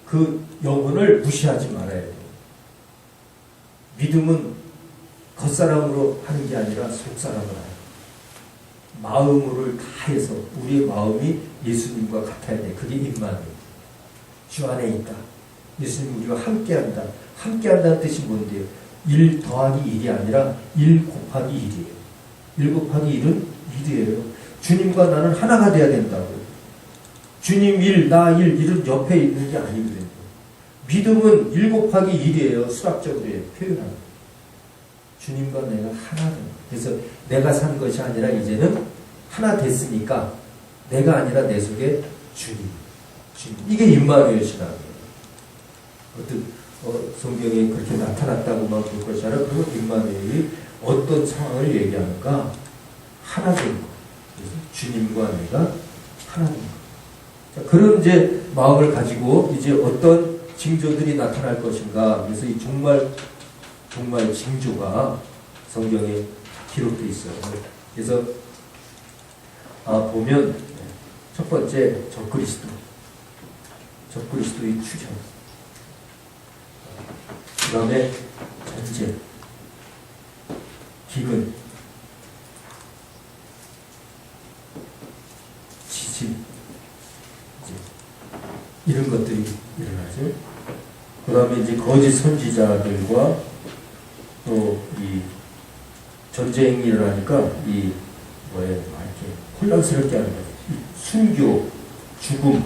그 영혼을 무시하지 말아야 돼요. 믿음은 겉사람으로 하는 게 아니라 속사람으로 하는 마음으로 다해서 우리의 마음이 예수님과 같아야 돼. 그게 임마누엘. 주 안에 있다. 예수님 우리와 함께한다. 함께한다는 뜻이 뭔데요? 1 더하기 1이 아니라 1 곱하기 1이에요. 1 곱하기 1은 1이에요. 주님과 나는 하나가 돼야 된다고. 주님 1, 나 1, 1은 옆에 있는 게 아니거든요. 믿음은 1 곱하기 1이에요. 수학적으로 표현하는. 주님과 내가 하나다. 그래서 내가 산 것이 아니라 이제는 하나 됐으니까 내가 아니라 내 속에 주님. 이게 임마누엘 신앙이에요. 어떤 성경에 그렇게 나타났다고만 볼 것이 아니라 그건 임마누엘이 어떤 상황을 얘기하는가? 하나 된 것. 그래서 주님과 내가 하나 된 것. 자, 그런 이제 마음을 가지고 이제 어떤 징조들이 나타날 것인가? 그래서 이 종말 징조가 성경에 기록되어 있어요. 그래서 보면 첫 번째 적그리스도. 적그리스도의 추정, 그 다음에 전쟁, 기근, 지진, 이런 것들이 일어나죠. 그 다음에 이제 거짓 선지자들과 또 이 전쟁이 일어나니까 이 뭐예요, 이렇게 혼란스럽게 하는 거예요. 순교, 죽음,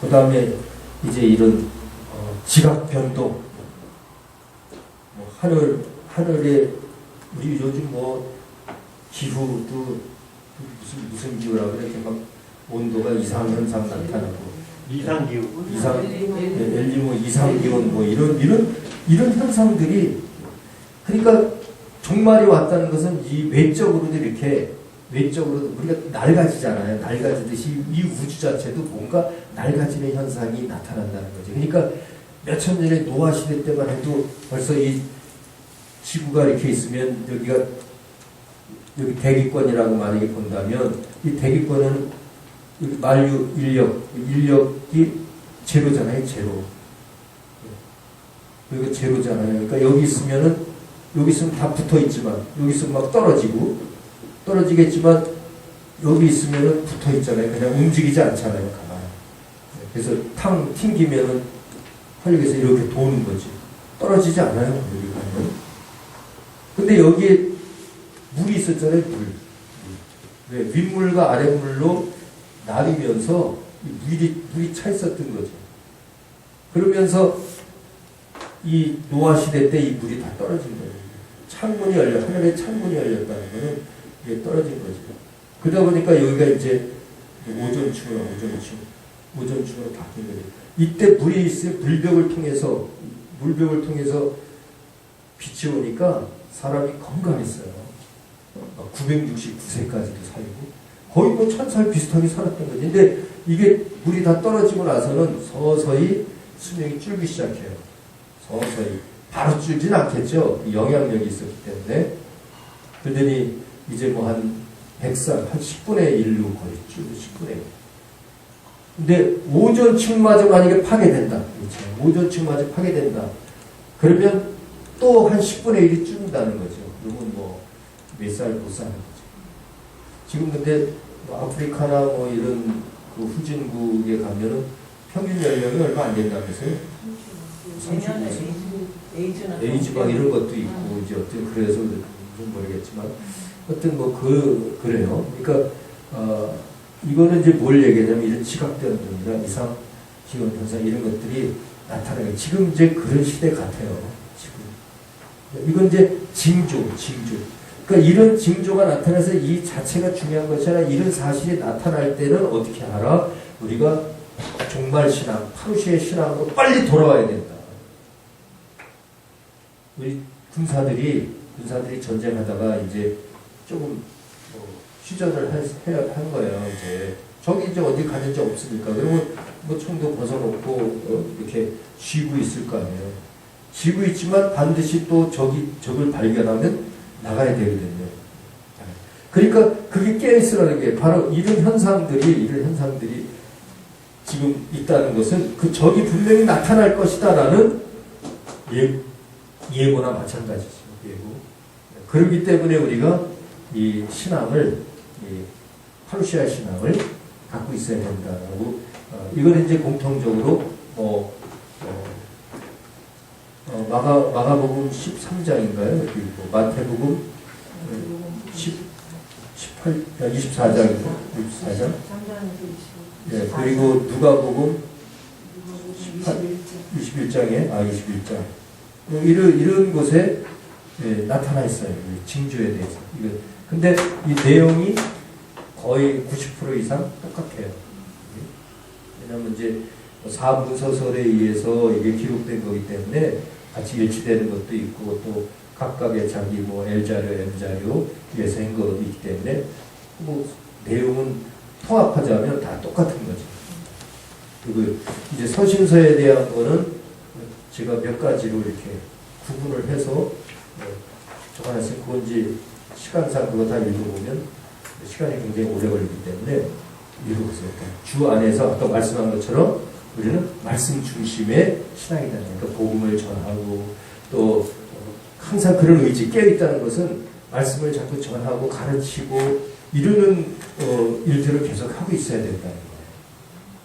그 다음에 이제 이런 지각 변동, 뭐 하늘에 우리 요즘 뭐 기후도 무슨 기후라고 이렇게 막 온도가 이상 현상 나타나고 이상기후. 엘니노 이상기온 뭐 이런 현상들이, 그러니까 종말이 왔다는 것은 이 외적으로도 이렇게 외적으로도 우리가 낡아지잖아요. 낡아지듯이 이 우주 자체도 뭔가 낡아지는 현상이 나타난다는 거죠. 그러니까 몇천 년에 노아 시대 때만 해도 벌써 이 지구가 이렇게 있으면 여기 대기권이라고 만약에 본다면 이 대기권은 만유 인력이 제로잖아요. 제로. 여기가 제로잖아요. 그러니까 여기 있으면 다 붙어 있지만 여기 있으면 막 떨어지겠지만 여기 있으면 붙어 있잖아요. 그냥 움직이지 않잖아요. 가만히. 그래서 튕기면은 활력에서 이렇게 도는 거지. 떨어지지 않아요. 여기 가면. 근데 여기에 물이 있었잖아요. 왜? 윗물과 아랫물로 나뉘면서 물이 차 있었던 거죠. 그러면서 이 노아 시대 때 이 물이 다 떨어진 거예요. 하늘에 창문이 열렸다는 거는 이게 떨어진 거죠. 그러다 보니까 여기가 이제 오존층으로 바뀐 거예요. 이때 물이 있어요. 물벽을 통해서 빛이 오니까 사람이 건강했어요. 969세까지도 살고 거의 뭐 1000살 비슷하게 살았던 거죠. 근데 이게 물이 다 떨어지고 나서는 서서히 수명이 줄기 시작해요. 서서히. 바로 줄진 않겠죠. 영향력이 있었기 때문에. 그러더니 이제 뭐 한 100살, 한 10분의 1로 거의 줄고 10분의 1. 근데 오존층마저 만약에 파괴된다. 그렇죠. 오존층마저 파괴된다. 그러면 또 한 10분의 1이 줄는다는 거죠. 그러면 뭐 몇 살 못 사는 거죠. 지금 근데 뭐 아프리카나 뭐 이런 그 후진국에 가면은 평균 연령이 얼마 안 된다면서요? 30세. 에이즈 막 이런 것도 있고 이제 어떻게 그래서 좀 모르겠지만 어떤 뭐 그래요. 그러니까 이거는 이제 뭘 얘기하냐면 이런 지각변동이나 이상 기온 현상 이런 것들이 나타나요. 지금 이제 그런 시대 같아요. 지금 이건 이제 징조. 그러니까 이런 징조가 나타나서 이 자체가 중요한 것이 아니라 이런 사실이 나타날 때는 어떻게 알아? 우리가 종말 신앙, 파루시의 신앙으로 빨리 돌아와야 된다. 우리 군사들이 전쟁하다가 이제 조금 휴전을 한 거예요. 이제 저기 이제 어디 가는 지 없으니까 그러면 뭐 총도 벗어놓고 이렇게 쉬고 있을 거 아니에요. 쉬고 있지만 반드시 또 적을 발견하면 나가야 되거든요. 그러니까 그게 깨어있으라는 게 바로 이런 현상들이 지금 있다는 것은 그 적이 분명히 나타날 것이다라는 예고나 마찬가지죠. 예고. 그렇기 때문에 우리가 이 신앙을, 이 파루시아 신앙을 갖고 있어야 된다라고, 이거는 이제 공통적으로 마가복음 13장인가요? 그리고 마태복음 24장이죠. 24장. 예, 그리고 누가복음 21장에 21장. 이런 곳에 나타나 있어요. 징조에 대해서. 근데 이 내용이 거의 90% 이상 똑같아요. 왜냐하면 이제 사문서설에 의해서 이게 기록된 거기 때문에 같이 일치되는 것도 있고 또 각각의 자기 뭐 L자료, M자료에서 한 것도 있기 때문에 뭐 내용은 통합하자면 다 똑같은 거죠. 그리고 이제 서신서에 대한 거는 제가 몇 가지로 이렇게 구분을 해서 적어놨으니 그건 이제 시간상 그거 다 읽어보면 시간이 굉장히 오래 걸리기 때문에 읽어보세요. 주 안에서 아까 말씀한 것처럼 우리는 말씀 중심의 신앙이다. 그러니까 복음을 전하고 또 항상 그런 의지 깨어있다는 것은 말씀을 자꾸 전하고 가르치고 이루는 일들을 계속 하고 있어야 된다는 거예요.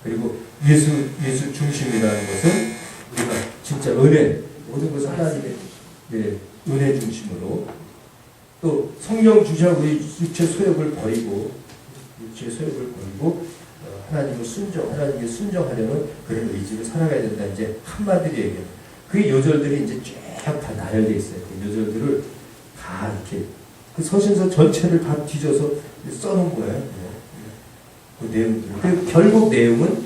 그리고 예수 중심이라는 것은 우리가 진짜 은혜, 모든 것을 하나님의 은혜 중심으로 또 성령 주시는 우리 육체 소욕을 버리고 하나님의 순종하려는 그런 의지로 살아가야 된다. 이제 한마디로 얘기해요. 그 요절들이 이제 쫙 다 나열되어 있어요. 그 요절들을 다 이렇게 그 서신서 전체를 다 뒤져서 써놓은 거예요. 그 내용들. 결국 내용은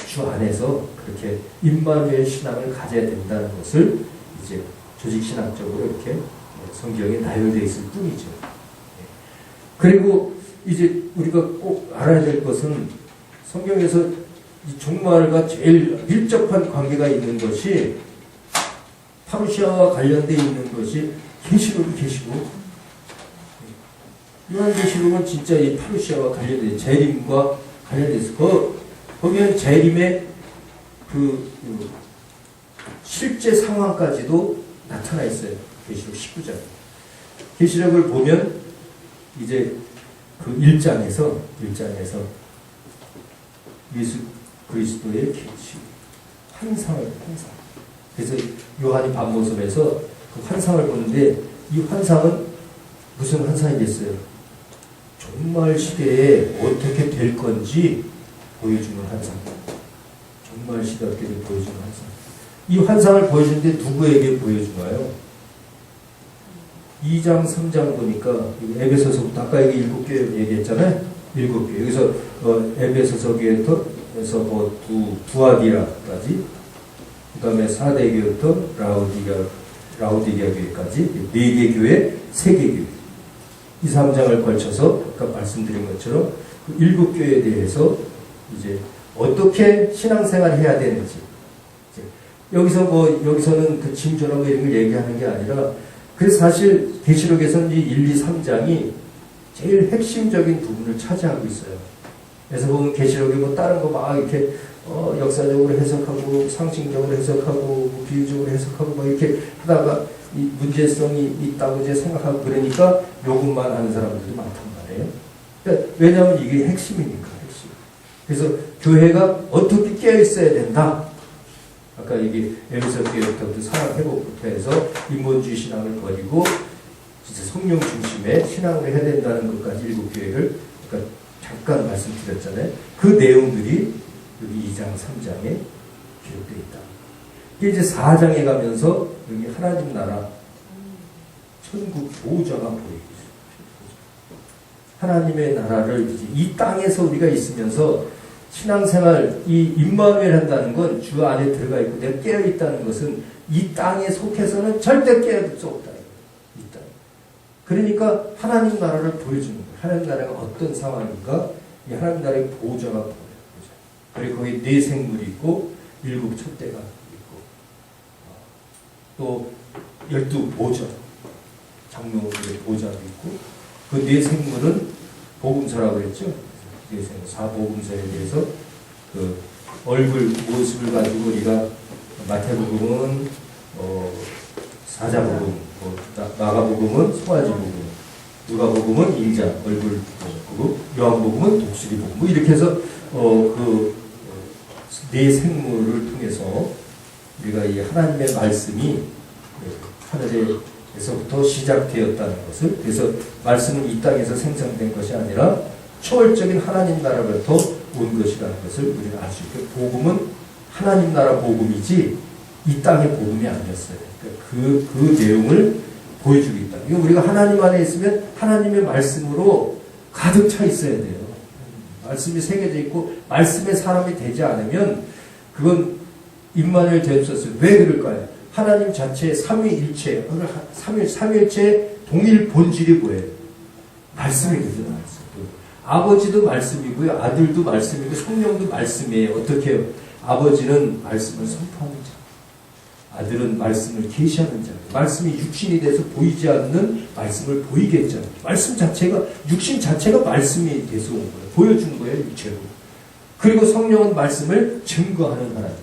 주 안에서 그렇게 임마누엘 신앙을 가져야 된다는 것을 이제 조직신학적으로 이렇게 성경에 나열되어 있을 뿐이죠. 그리고 이제 우리가 꼭 알아야 될 것은 성경에서 이 종말과 제일 밀접한 관계가 있는 것이 파루시아와 관련되어 있는 것이 계시록. 요한계시록은 진짜 이 파루시아와 관련된 재림과 관련돼서 거기는 재림의 그 실제 상황까지도 나타나 있어요. 계시록 19장. 계시록을 보면 이제 그 1장에서 예수 그리스도의 환상. 그래서 요한이 밤모습에서 그 환상을 보는데 이 환상은 무슨 환상이겠어요? 종말 시대에 어떻게 될 건지 보여주는 환상. 종말 시대 어떻게 보여주는 환상. 이 환상을 보여주는데 누구에게 보여주나요? 2장, 3장 보니까 에베소서부터 아까 여기 7개 얘기했잖아요. 7개. 여기서 에베소서 교회에서 두아디라까지, 그 다음에 4대 교회부터 라우디게아 교회까지 4개 교회, 3개 교회. 2, 3장을 걸쳐서 아까 말씀드린 것처럼 그 7교회에 대해서 이제 어떻게 신앙생활을 해야 되는지. 여기서는 그 징조라고 이런 걸 얘기하는 게 아니라, 그래서 사실 계시록에서는 이 1, 2, 3장이 제일 핵심적인 부분을 차지하고 있어요. 그래서 보면 계시록에 다른 거 막 이렇게 역사적으로 해석하고 상징적으로 해석하고 비유적으로 해석하고 막 이렇게 하다가 이 문제성이 있다고 이제 생각하고 그러니까 요것만 하는 사람들도 많단 말이에요. 그러니까 왜냐하면 이게 핵심이니까, 핵심. 그래서 교회가 어떻게 깨어 있어야 된다. 아까 이게 에베소 교회부터 사랑회복부터 해서 인본주의 신앙을 버리고 진짜 성령 중심의 신앙을 해야 된다는 것까지 7교회를 그러니까 잠깐 말씀드렸잖아요. 그 내용들이 여기 2장, 3장에 기록되어 있다. 이게 이제 4장에 가면서 여기 하나님 나라 천국 보호자가 보이죠. 하나님의 나라를 이제 이 땅에서 우리가 있으면서 신앙생활, 이 임마누엘 한다는 건 주 안에 들어가 있고 내가 깨어 있다는 것은 이 땅에 속해서는 절대 깨어들 수 없다. 이 땅. 그러니까 하나님 나라를 보여주는 거예요. 하나님 나라가 어떤 상황인가? 이 하나님 나라의 보호자가 보여요. 그리고 거기 4 생물이 있고 7 촛대가 있고 또 12 보좌, 장로들의 보좌도 있고 그 4 생물은 복음서라고 했죠. 4복음서에 대해서 그 얼굴 모습을 가지고 우리가 마태복음은 사자복음, 마가복음은 송아지복음, 누가복음은 인자 얼굴 복음, 요한복음은 독수리복음 뭐 이렇게 해서 그 4 생물을 통해서 우리가 이 하나님의 말씀이 하늘에서부터 시작되었다는 것을, 그래서 말씀은 이 땅에서 생성된 것이 아니라 초월적인 하나님 나라로부터 온 것이라는 것을 우리는 알 수 있고, 복음은 하나님 나라 복음이지 이 땅의 복음이 아니었어요. 그러니까 그 내용을 보여주고 있다. 이거 우리가 하나님 안에 있으면 하나님의 말씀으로 가득 차 있어야 돼요. 말씀이 새겨져 있고 말씀의 사람이 되지 않으면 그건 임마누엘 될 수 없어요. 왜 그럴까요? 하나님 자체의 삼위일체, 삼위일체의 동일 본질이 뭐예요? 말씀이거든요. 아버지도 말씀이고요. 아들도 말씀이고 성령도 말씀이에요. 어떻게 해요? 아버지는 말씀을 선포하는 자, 아들은 말씀을 계시하는 자. 말씀이 육신이 돼서 보이지 않는 말씀을 보이게 했잖아요. 말씀 자체가, 육신 자체가 말씀이 돼서 온 거예요. 보여준 거예요, 육체로. 그리고 성령은 말씀을 증거하는 하나님.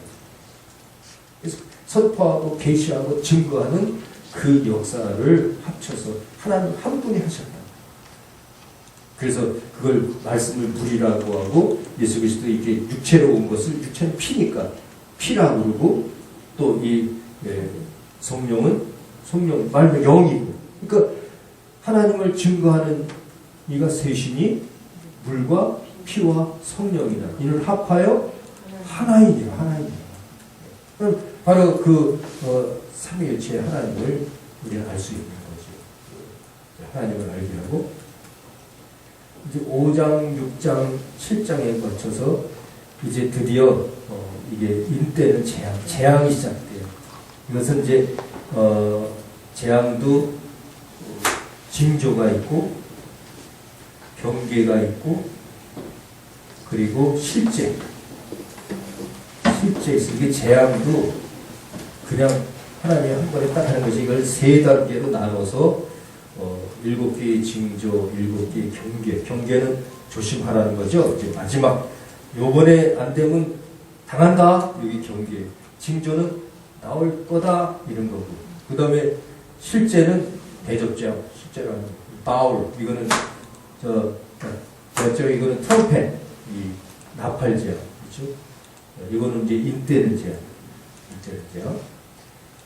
그래서 선포하고 계시하고 증거하는 그 역사를 합쳐서 하나님 한 분이 하셨다. 그래서 그걸 말씀을 물이라고 하고 예수 그리스도 이게 육체로 온 것을 육체는 피니까 피라고 그러고 또 이 성령은 성령 말로 영이고 그러니까 하나님을 증거하는 이가 셋이니 물과 피와 성령이다. 이를 합하여 하나이니라 하나이니라. 바로 그 삼위일체의 하나님을 우리는 알 수 있는 거죠. 하나님을 알게 하고 이제 5장, 6장, 7장에 거쳐서 이제 드디어 이게 인때는 재앙이 시작돼요. 이것은 이제 재앙도 징조가 있고 경계가 있고 그리고 실제 있어. 이게 재앙도 그냥 하나님이 한 번에 딱 하는 것이 이걸 세 단계로 나눠서 7개의 징조, 7개의 경계는 조심하라는 거죠. 이제 마지막 요번에 안 되면 당한다. 여기 경계. 징조는 나올 거다 이런 거고. 그 다음에 실제는 대접장. 실제라는 바울. 이거는 이거는 트럼펫. 이 나팔제야. 그렇죠? 이거는 이제 인때는 제야.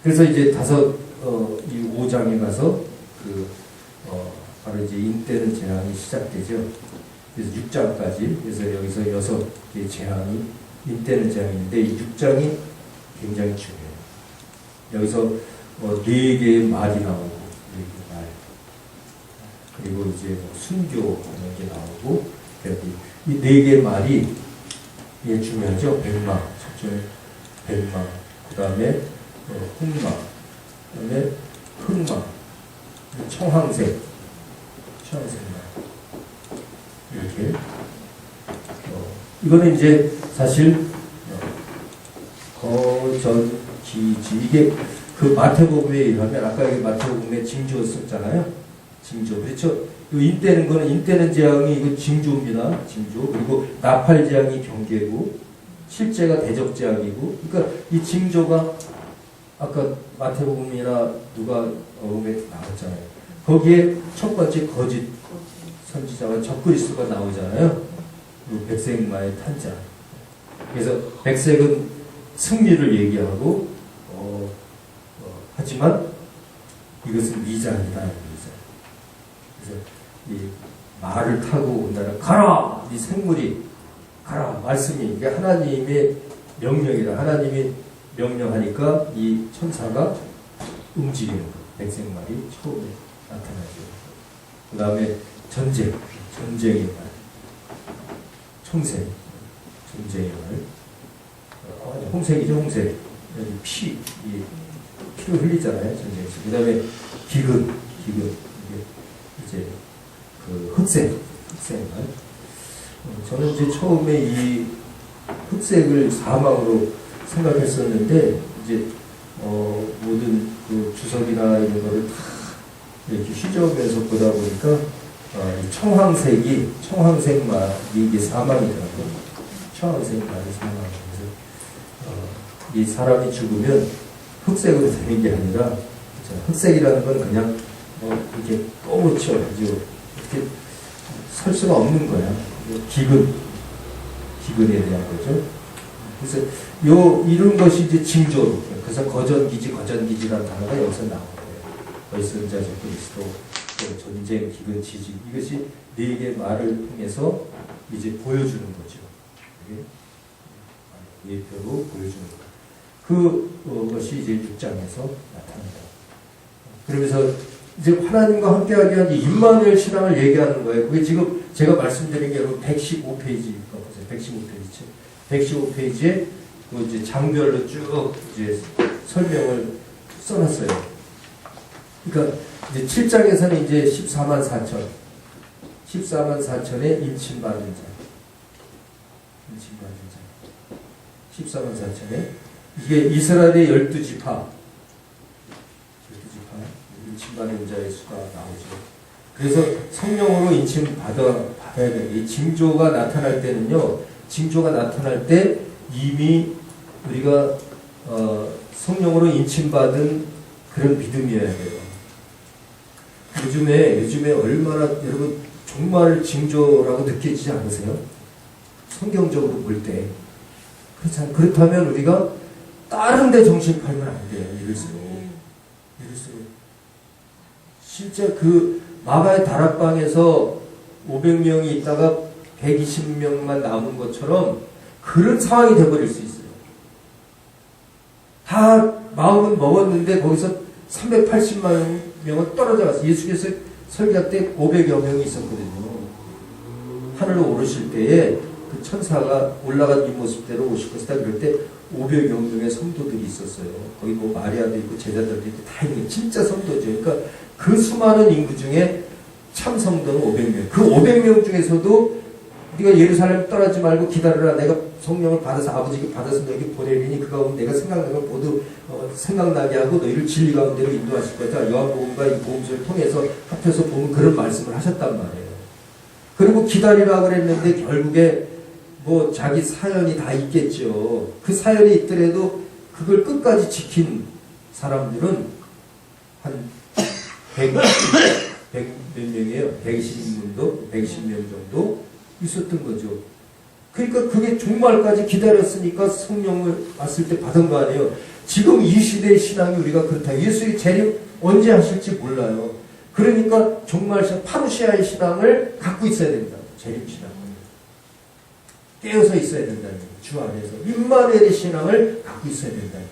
그래서 이제 이 5장에 가서 바로 이제 인때는 재앙이 시작되죠. 그래서 6장까지. 그래서 여기서 6개의 재앙이 인때는 재앙인데 이 6장이 굉장히 중요해요. 여기서 4개의 말이 나오고 4개의 말. 그리고 이제 순교하는 게 나오고 이 4개의 말이 이게 중요하죠. 백마, 첫째 백마, 그 다음에 흑마, 그 다음에 흑마, 청황색, 청황색마 이렇게 이거는 이제 사실 거전기지 이게 그 마태복음에 의하면 아까 여기 마태복음에 징조 썼잖아요. 징조 그렇죠. 인때는 재앙이 이거 징조입니다. 징조. 그리고 나팔 재앙이 경계고 실제가 대접 재앙이고. 그러니까 이 징조가 아까 마태복음이나 누가 복음에 나왔잖아요. 거기에 첫 번째 거짓 선지자와 적그리스도가 나오잖아요. 그리고 백색마의 탄자. 그래서 백색은 승리를 얘기하고 하지만 이것은 미장이다. 그래서 이 말을 타고 온다는 가라! 이 생물이 가라! 말씀이 이게 하나님의 명령이다. 하나님이 명령하니까 이 천사가 움직이는 거. 백색말이 처음에 나타나죠. 그 다음에 전쟁의 말. 총색. 전쟁의 말. 홍색이죠, 홍색. 피를 흘리잖아요, 전쟁에서. 그 다음에 기근. 이제 흑색말. 저는 이제 처음에 이 흑색을 사망으로 생각했었는데 이제 모든 그 주석이나 이런 거를 다 이렇게 휘저으면서 보다 보니까 청황색말이 이게 사망이더라고요. 청황색말이 사망. 그래서 이 사람이 죽으면 흑색으로 되는 게 아니라 흑색이라는 건 그냥 이렇게 꼬무쳐 가지고 이렇게 설 수가 없는 거야. 기근에 대한 거죠. 그래서 이런 것이 이제 징조로. 그래서 거전기지라는 단어가 여기서 나온 거예요. 거짓선자 적그리스도, 전쟁, 기근, 지지. 이것이 4개의 말을 통해서 이제 보여주는 거죠. 예표로 보여주는 거. 그것이 이제 6장에서 나타납니다. 그러면서 이제 하나님과 함께하기 위한 임마누엘 신앙을 얘기하는 거예요. 그게 지금 제가 말씀드린 게 여러분 115페이지가 보세요. 115페이지에 그 이제 장별로 쭉 이제 설명을 써놨어요. 그러니까 이제 7장에서는 이제 14만 4천의 인침받은 자. 14만 4천에 이게 이스라엘의 12지파 인침받은 자의 수가 나오죠. 그래서 성령으로 인침 받아야 돼요. 이 징조가 나타날 때는요, 징조가 나타날 때 이미 우리가 성령으로 인침받은 그런 믿음이어야 돼요. 요즘에 얼마나 여러분 정말 징조라고 느껴지지 않으세요? 성경적으로 볼 때. 그렇다면 우리가 다른 데 정신 팔면 안 돼요. 이럴수록. 실제 그 마가의 다락방에서 500명이 있다가 120명만 남은 것처럼 그런 상황이 되어버릴 수 있어요. 다 마음은 먹었는데 거기서 380만 명은 떨어져 갔어요. 예수께서 설교 때 500여 명이 있었거든요. 하늘로 오르실 때에 그 천사가 올라간 뒷모습대로 오실 것이다. 그럴 때 500여 명의 성도들이 있었어요. 거기 뭐 마리아도 있고 제자들도 있고 다 있는 게 진짜 성도죠. 그러니까 그 수많은 인구 중에 참 성도는 500명. 그 500명 중에서도 네가 예루살렘 떠나지 말고 기다려라. 내가 성령을 받아서 아버지께 받아서 너에게 보내리니 그 가운데 내가 생각나는 걸 모두 생각나게 하고 너희를 진리 가운데로 인도하실 거다. 요한복음과 이 복음서를 통해서 합해서 보면 그런 말씀을 하셨단 말이에요. 그리고 기다리라고 그랬는데 결국에 뭐 자기 사연이 다 있겠죠. 그 사연이 있더라도 그걸 끝까지 지킨 사람들은 한 100 몇 명이에요? 120명 정도 있었던 거죠. 그러니까 그게 종말까지 기다렸으니까 성령을 왔을 때 받은 거 아니에요. 지금 이 시대의 신앙이 우리가 그렇다. 예수의 재림 언제 하실지 몰라요. 그러니까 정말 파루시아의 신앙을 갖고 있어야 된다. 재림 신앙을. 깨어서 있어야 된다는 거예요. 주 안에서. 임마누엘의 신앙을 갖고 있어야 된다는 거예요.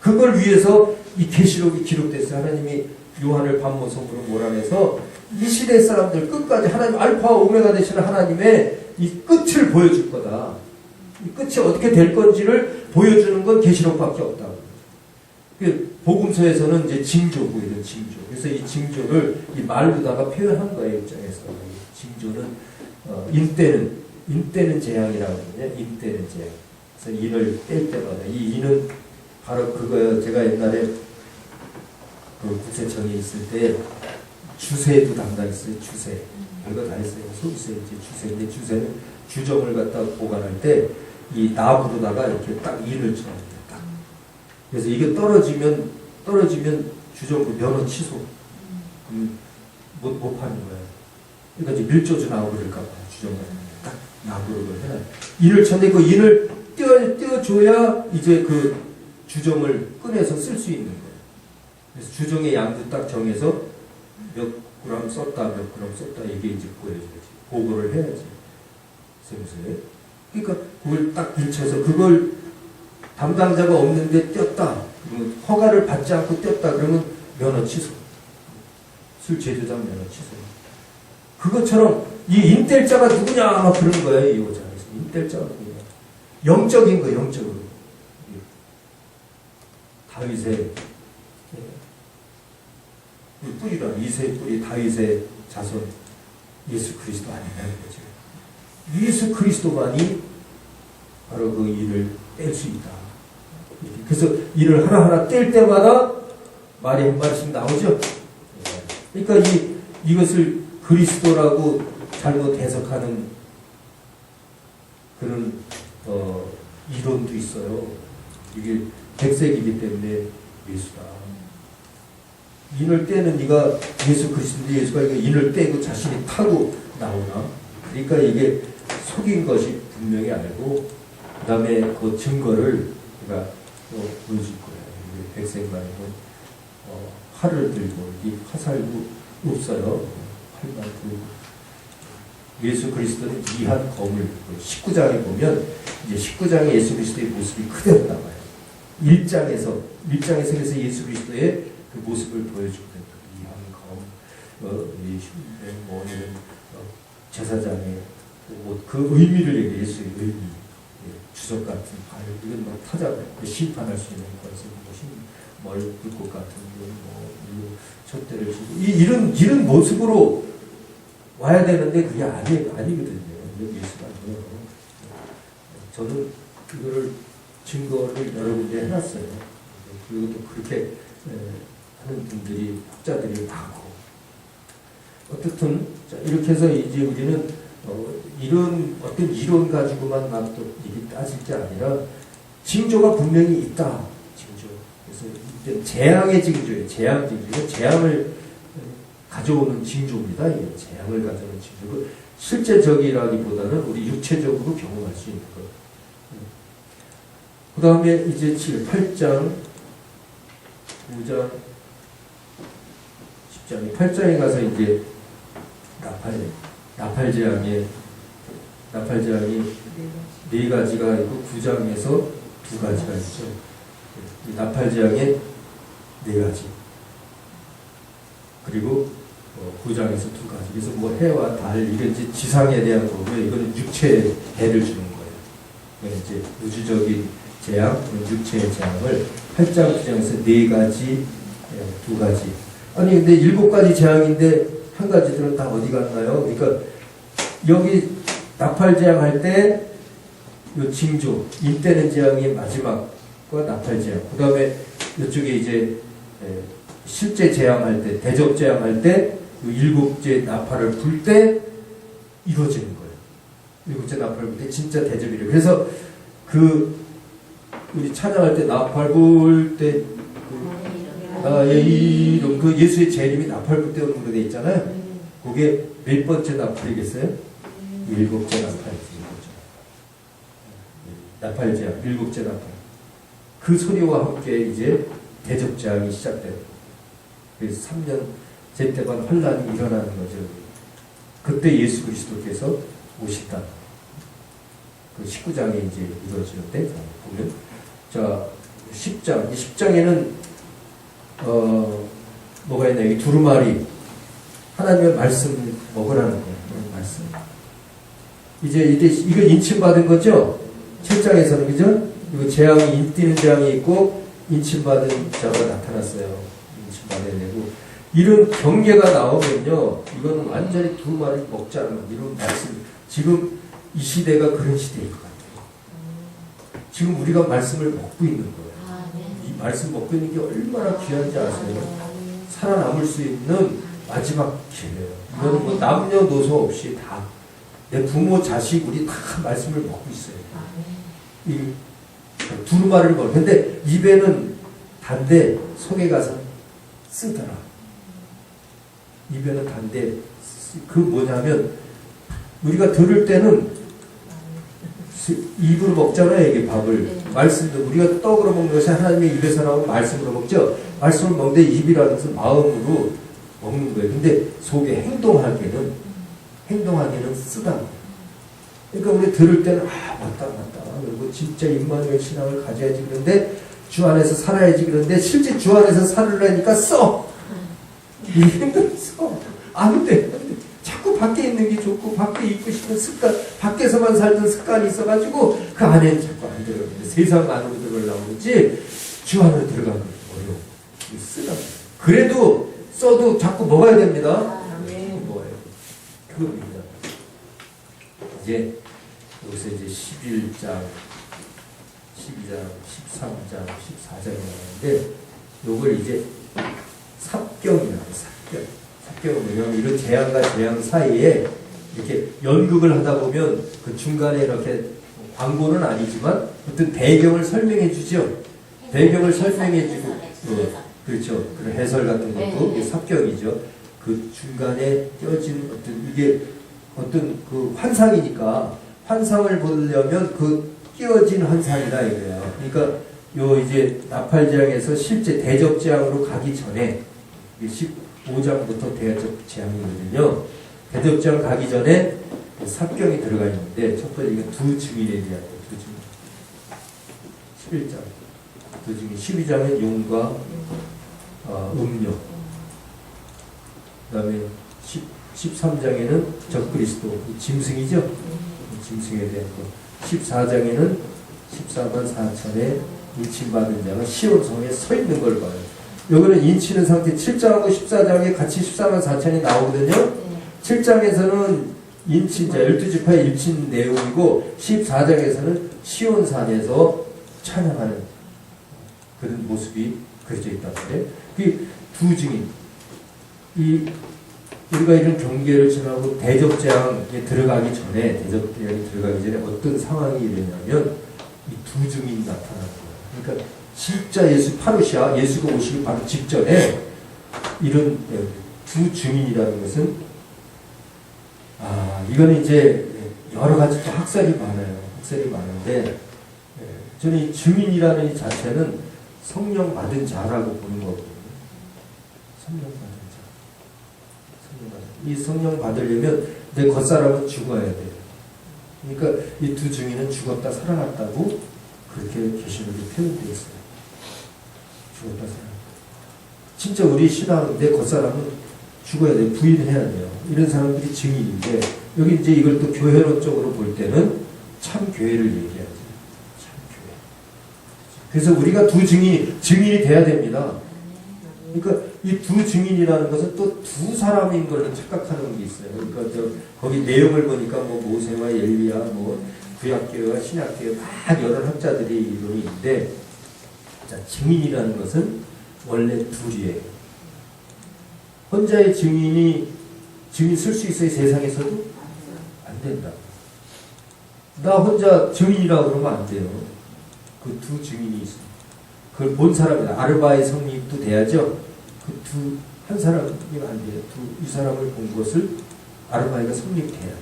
그걸 위해서 이 계시록이 기록됐어요. 하나님이 요한을 반모섬으로 몰아내서 이 시대 사람들 끝까지 하나님 알파와 오메가 되시는 하나님의 이 끝을 보여줄 거다. 이 끝이 어떻게 될 건지를 보여주는 건 계시록밖에 없다. 복음서에서는 이제 징조고 이런 징조. 그래서 이 징조를 이 말로다가 표현한 거예요. 입장에서. 징조는 인때는 재앙이라고 하거든요. 인때는 재앙. 그래서 인을 뗄 때마다 이 인은 바로 그거예요. 제가 옛날에 그 국세청에 있을 때 주세도 담당했어요. 주세. 별거 다 했어요. 소주세, 이제 주세인데 주세는 주정을 갖다 보관할 때 이 나무로다가 이렇게 딱 인을 쳐합니다. 딱. 그래서 이게 떨어지면 주정부 면허 취소. 못 파는 거예요. 그러니까 이제 밀조주 나오고 그럴까봐 주정을 딱 나무로 해놔요. 인을 쳤는데 그 인을 떼어줘야 이제 그 주정을 꺼내서 쓸 수 있는 거예요. 그래서 주정의 양도 딱 정해서 몇 그램 썼다, 몇 그램 썼다, 이게 이제 보여줘야지. 보고를 해야지. 세무서에. 그러니까 그걸 딱 밀쳐서 그걸 담당자가 없는데 뗐다. 그러면 허가를 받지 않고 뗐다. 그러면 면허 취소. 술 제조장 면허 취소. 그것처럼 이 임뗄자가 누구냐 막 그런 거예요. 이 여자에서. 임뗄자가 누구냐. 영적인 거, 영적으로. 다윗의 뿌리라. 이세의 뿌리, 다윗의 자손, 예수 그리스도 아니냐는 거죠. 예수 그리스도만이 바로 그 일을 뗄 수 있다. 그래서 일을 하나하나 뗄 때마다 말이 한 마디씩 나오죠. 그러니까 이것을 그리스도라고 잘못 해석하는 그런 이론도 있어요. 이게 백색이기 때문에 예수다. 인을 떼는 네가 예수 그리스도인데 예수가 이거 인을 떼고 자신이 타고 나오나? 그러니까 이게 속인 것이 분명히 알고 그 다음에 그 증거를 우리가 보여줄 거예요. 백색만은 활을 들고 이 화살도 없어요. 활만 들고 예수 그리스도는 이한 검을 19장에 보면 이제 19장에 예수 그리스도의 모습이 그대로 나와요. 1장에서 그래서 예수 그리스도의 그 모습을 보여주거든요. 이한 검, 이런 제사장의 그 의미를 얘기해. 예수의 의미, 주석 같은 발, 이건 뭐 타자 심판할 수 있는 것은 불꽃 같은 촛대를 지고 이런 모습으로 와야 되는데 그게 아니거든요. 예수가 아니에요. 저는 이거를 증거를 여러 군데 해놨어요. 그리고 또 그렇게 하는 분들이 학자들이 많고 어떻든 자, 이렇게 해서 이제 우리는 이런 어떤 이론 가지고만 막 또 이게 따질 게 아니라 징조가 분명히 있다. 징조. 그래서 이때 재앙의 징조예요. 재앙 징조. 이건 재앙을 가져오는 징조입니다. 이게 재앙을 가져오는 징조. 실제 적이라기보다는 우리 육체적으로 경험할 수 있는 것. 그 다음에 이제 8장, 9장, 10장, 8장에 가서 이제 나팔재앙이 네 가지가 있고 9장에서 2가지가 있죠. 나팔재앙에 4가지. 그리고 9장에서 2가지. 그래서 뭐 해와 달 이게 이제 지상에 대한 거고요. 이거는 육체에 해를 주는 거예요. 이건 이제 우주적인 재앙, 육체의 재앙을 8장, 9장에서 4가지, 2가지. 아니 근데 7가지 재앙인데 한 가지들은 다 어디 갔나요? 그러니까 여기 나팔재앙 할 때 요 징조, 인때는 재앙이 마지막과 나팔재앙. 그 다음에 이쪽에 이제 실제 재앙할 때, 대접재앙할 때, 요 7째 나팔을 불 때 이루어지는 거예요. 7째 나팔을 불 때 진짜 대접이래요. 그래서 우리 찬양할 때 나팔 불 때, 이름, 그 예수의 제 이름이 나팔 불 때 오는 걸로 돼 있잖아요. 그게 몇 번째 나팔이겠어요? 7째 나팔이지. 나팔재앙, 7째 나팔. 그 소리와 함께 이제 대접재앙이 시작돼요. 그래서 3년째 때만 환란이 일어나는 거죠. 그때 예수 그리스도께서 오신다. 그 19장에 이제 이루어지는데, 보면. 자, 10장. 10장에는, 뭐가 있나, 여기 두루마리. 하나님의 말씀을 먹으라는 거예요. 말씀. 이제 이거 인침받은 거죠? 7장에서는, 그죠? 이거 재앙이, 인뛰는 재앙이 있고, 인침받은 자가 나타났어야 되고, 이런 경계가 나오면요, 이거는 완전히 두루마리 먹자는 이런 말씀. 지금 이 시대가 그런 시대인 것 같아요. 지금 우리가 말씀을 먹고 있는 거예요. 이 말씀 먹고 있는 게 얼마나 귀한지 아세요? 살아남을 수 있는 마지막 기회예요. 이거는 뭐 남녀노소 없이 다 내 부모, 자식, 우리 다 말씀을 먹고 있어요. 이 두루마리를 먹어. 근데 입에는 단데 속에 가서 쓰더라. 입에는 단데 그 뭐냐면 우리가 들을 때는 입으로 먹잖아요. 이게 밥을. 말씀도 우리가 떡으로 먹는 것이 하나님의 입에서 나오는 말씀으로 먹죠. 말씀을 먹는데 입이라는 것은 마음으로 먹는 거예요. 근데 속에 행동하기는 쓰다. 그러니까 우리 들을 때는 맞다. 그리고 진짜 임마누엘 신앙을 가져야지 그런데 주 안에서 살아야지 그런데 실제 주 안에서 살으려니까 써. 이 행동이 써. 안 돼. 자꾸 밖에 있는 게 좋고 밖에 있고 싶은 습관, 밖에서만 살던 습관이 있어가지고 그 안에는 자꾸 안 들어가는데 세상 안으로 들어가려고 그러지 주 안으로 들어가는 게 어려워. 쓰다. 그래도 써도 자꾸 먹어야 됩니다. 먹어야 돼. 그겁니다. 이제 여기서 이제 11장, 12장, 13장, 14장이 나오는데 요걸 이제 삽경이라고 해요. 삽경은 뭐냐면 이런 재앙과 재앙 사이에 이렇게 연극을 하다 보면 그 중간에 이렇게 광고는 아니지만 어떤 배경을 설명해 주죠. 배경을 설명해 주고 그렇죠. 그런 해설 같은 것도 이게 삽경이죠. 그 중간에 껴진 이게 어떤 그 환상이니까 환상을 보려면 그 끼어진 환상이다 이거예요. 그러니까 요 이제 나팔재앙에서 실제 대접재앙으로 가기 전에 15장부터 대접재앙이거든요. 대접재앙 가기 전에 삽경이 들어가 있는데 첫 번째 이건 두 증인에 대한 두 증인. 11장 두 증인. 12장은 용과 음료. 그 다음에 13장에는 적그리스도 짐승이죠. 짐승에 대한 것. 14장에는 14만 4천의 인침받은 자가 시온성에 서 있는 걸 봐요. 여기는 인치는 상태 7장하고 14장에 같이 14만 4천이 나오거든요. 7장에서는 인친자 12지파의 일친 내용이고 14장에서는 시온산에서 찬양하는 그런 모습이 그려져 있단 말이에요. 그 두 증인, 이 우리가 이런 경계를 지나고 대적재앙에 들어가기 전에, 대적재앙에 들어가기 전에 어떤 상황이 일어나면 이 두 증인이 나타나는 거예요. 그러니까 진짜 예수, 파루시아, 예수가 오시기 바로 직전에 이런 두 증인이라는 것은, 이거는 이제 여러 가지 또 학설이 많아요. 학설이 많은데, 저는 이 증인이라는 이 자체는 성령 받은 자라고 보는 거거든요. 성령 받은 자. 이 성령 받으려면 내 겉사람은 죽어야 돼요. 그러니까 이 두 증인은 죽었다 살아났다고 그렇게 계시록에 표현되어 있어요. 죽었다 살아났다. 진짜 우리 신앙은 내 겉사람은 죽어야 돼요. 부인해야 돼요. 이런 사람들이 증인인데, 여기 이제 이걸 또 교회론적으로 볼 때는 참 교회를 얘기하죠. 참 교회. 그래서 우리가 두 증인이 돼야 됩니다. 그러니까 이 두 증인이라는 것은 또 두 사람인 걸로 착각하는 게 있어요. 그러니까 거기 내용을 보니까 뭐 모세와 엘리야, 뭐 구약계와 신약계 막 여러 학자들이 이론이 있는데, 자, 증인이라는 것은 원래 둘이에요. 혼자의 증인 쓸 수 있어요, 세상에서도? 안 된다. 나 혼자 증인이라고 그러면 안 돼요. 그 두 증인이 있어요. 그걸 본 사람이다. 아르바의 성립도 돼야죠. 한 사람이면 안 돼요. 이 사람을 본 것을 아르바이가 성립돼야 돼요.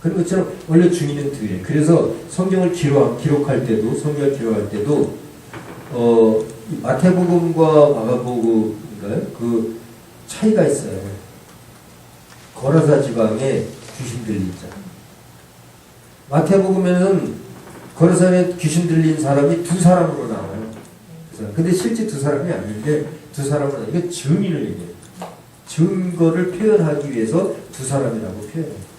그런 것처럼 원래 증인은 둘이에요. 그래서 성경을 기록할 때도, 마태복음과 마가복음인가요? 그 차이가 있어요. 거라사 지방에 귀신 들린 자. 마태복음에는 거라사에 귀신 들린 사람이 두 사람으로 나와요. 근데 실제 두 사람이 아닌데, 두 사람은 이게 증인을 얘기해요. 증거를 표현하기 위해서 두 사람이라고 표현해요.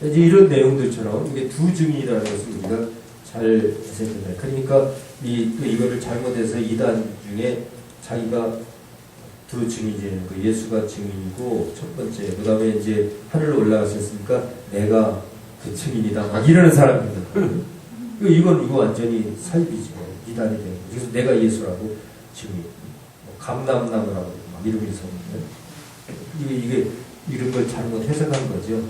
이제 이런 내용들처럼 이게 두 증인이라는 것을 우리가 잘 해석해야 돼요. 그러니까 또 이거를 잘못해서 이단 중에 자기가 두 증인이에요. 그 예수가 증인이고 첫 번째, 그 다음에 이제 하늘로 올라가셨으니까 내가 그 증인이다. 막 이러는 사람입니다. 이거 완전히 사입이죠. 이단이 되는 거죠. 그래서 내가 예수라고 증인. 감남나무라고 막 이름이 있었는데, 이게 이런 걸 잘못 해석한 거죠.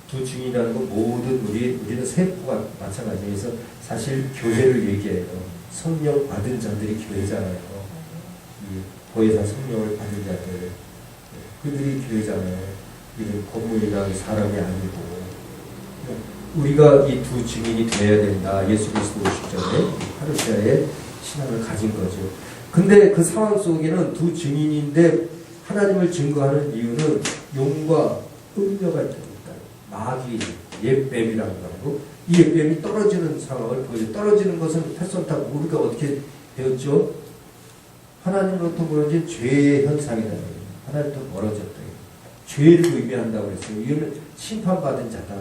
두 증인이라는 건 모든 우리는 세포가 마찬가지예요. 그래서 사실 교회를 얘기해요. 성령 받은 자들이 교회잖아요. 보혜사 성령을 받은 자들, 그들이 교회잖아요. 이런 건물이나 사람이 아니고. 우리가 이 두 증인이 돼야 된다. 예수 그리스도 오시기 전에 파르시아의 신앙을 가진 거죠. 근데 그 상황 속에는 두 증인인데 하나님을 증거하는 이유는 용과 음녀가 있다. 마귀, 옛뱀이라고 하고, 이 옛뱀이 떨어지는 상황을 보여요. 떨어지는 것은 패선타고 우리가 어떻게 배웠죠? 하나님으로부터 멀어진 죄의 현상이다. 하나님부터 멀어졌다. 죄를 의미한다고 했어요. 이거는 심판받은 자다.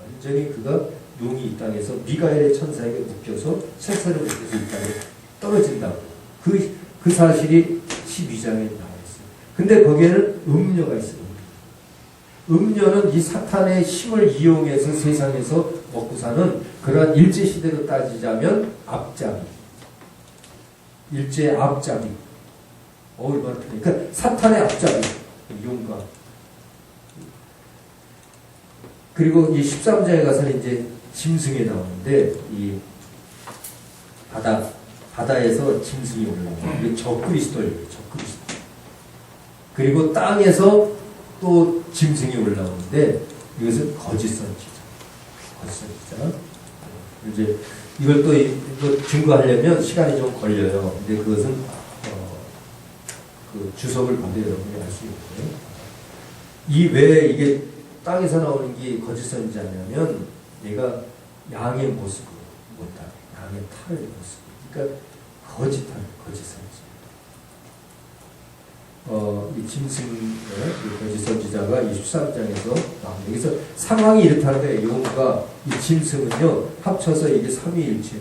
완전히 그가 용이 이 땅에서 미가엘의 천사에게 묶여서 색소를 묶여서 이 땅에 떨어진다고. 그 사실이 12장에 나와 있어요. 근데 거기에는 음녀가 있습니다. 음녀는 이 사탄의 힘을 이용해서 세상에서 먹고 사는 그러한 일제시대로 따지자면 앞잡이. 일제의 앞잡이. 얼마나 편해. 그러니까 사탄의 앞잡이. 용과. 그리고 이 13장에 가서는 이제 짐승이 나오는데, 이 바다에서 짐승이 올라와요. 이게 적그리스도예요. 적그리스도. 그리고 땅에서 또 짐승이 올라오는데, 이것은 거짓 선지자. 거짓 선지자. 이제 이걸 또 이거 증거하려면 시간이 좀 걸려요. 근데 그것은 그 주석을 보면 여러분이 알 수 있고요. 이 왜 이게 땅에서 나오는 게 거짓 선지자냐면, 얘가 양의 모습을 못하, 양의 탈의 모습. 그러니까 거짓 선지자. 이 짐승의 거짓 선지자가 23장에서 나옵니다. 여기서 상황이 이렇다는 거예요. 용과 이 짐승은요, 합쳐서 이게 삼위일체.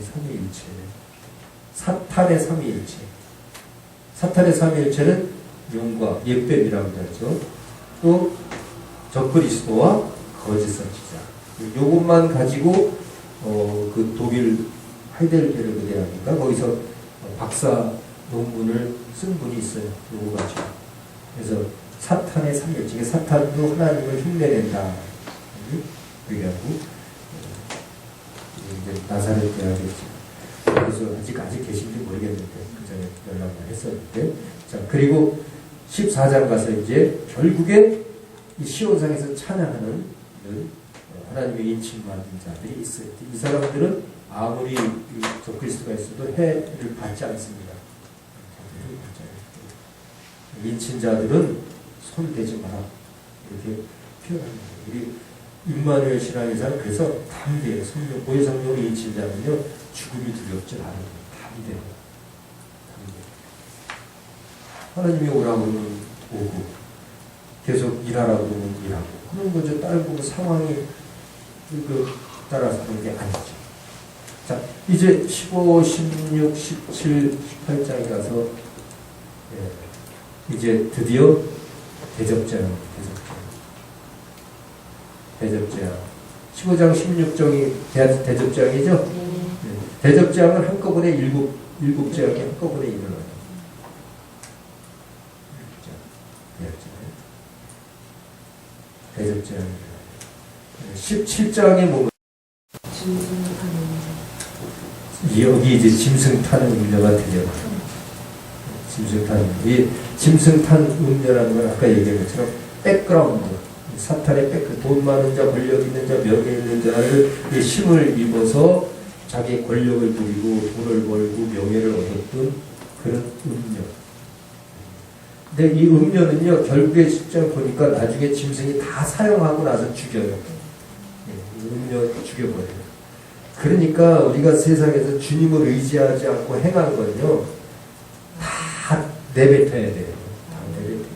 사탄의 삼위일체. 사탄의 삼위일체는 용과 옛뱀이라고 하죠. 또 적그리스도와 거짓 선지자. 요것만 가지고 그 독일 하이델베르그 대학인가 거기서 박사 논문을 쓴 분이 있어요. 요거 가지고. 그래서 사탄의 삼일째, 사탄도 하나님을 흉내낸다. 그래갖고 이제 나사렛 대학이었죠. 그래서 아직 계신지 모르겠는데 그 전에 연락을 했었는데, 자 그리고 14장 가서 이제 결국에 이 시온상에서 찬양하는 하나님의 인칭 받은 자들이 있어요. 이 사람들은 아무리 그리스도가 있어도 해를 받지 않습니다. 인친자들은 손 대지 마라 이렇게 표현합니다. 우리 임마누엘 신앙의사는 그래서 담대해요. 성령, 고해 성령의 인친자는요 죽음이 두렵지 않아요. 담대해요. 하나님이 오라고 하면 오고 계속 일하라고 하면 일하고 그런 거죠. 다른 거 상황이 따라서 그런 게 아니죠. 자, 이제 15, 16, 17, 18장에 가서 이제 드디어 대접제입니다. 대접제야. 15장 16장이 대접제이죠? 대접제는 한꺼번에 일곱 제약이 한꺼번에 일어나요. 대접제야. 17장에 보면 여기 이제 짐승 타는 음녀가 되죠. 짐승 타는 이 짐승 탄 음녀라는 건 아까 얘기한 것처럼 백그라운드, 사탄의 돈 많은 자, 권력 있는 자, 명예 있는 자를 힘을 입어서 자기 권력을 부리고 돈을 벌고 명예를 얻었던 그런 음녀. 근데 이 음녀는요 결국에 실제 보니까 나중에 짐승이 다 사용하고 나서 죽여요. 음녀 죽여버려요. 그러니까 우리가 세상에서 주님을 의지하지 않고 행한 건요 다 내뱉어야 돼요. 다 내뱉어요.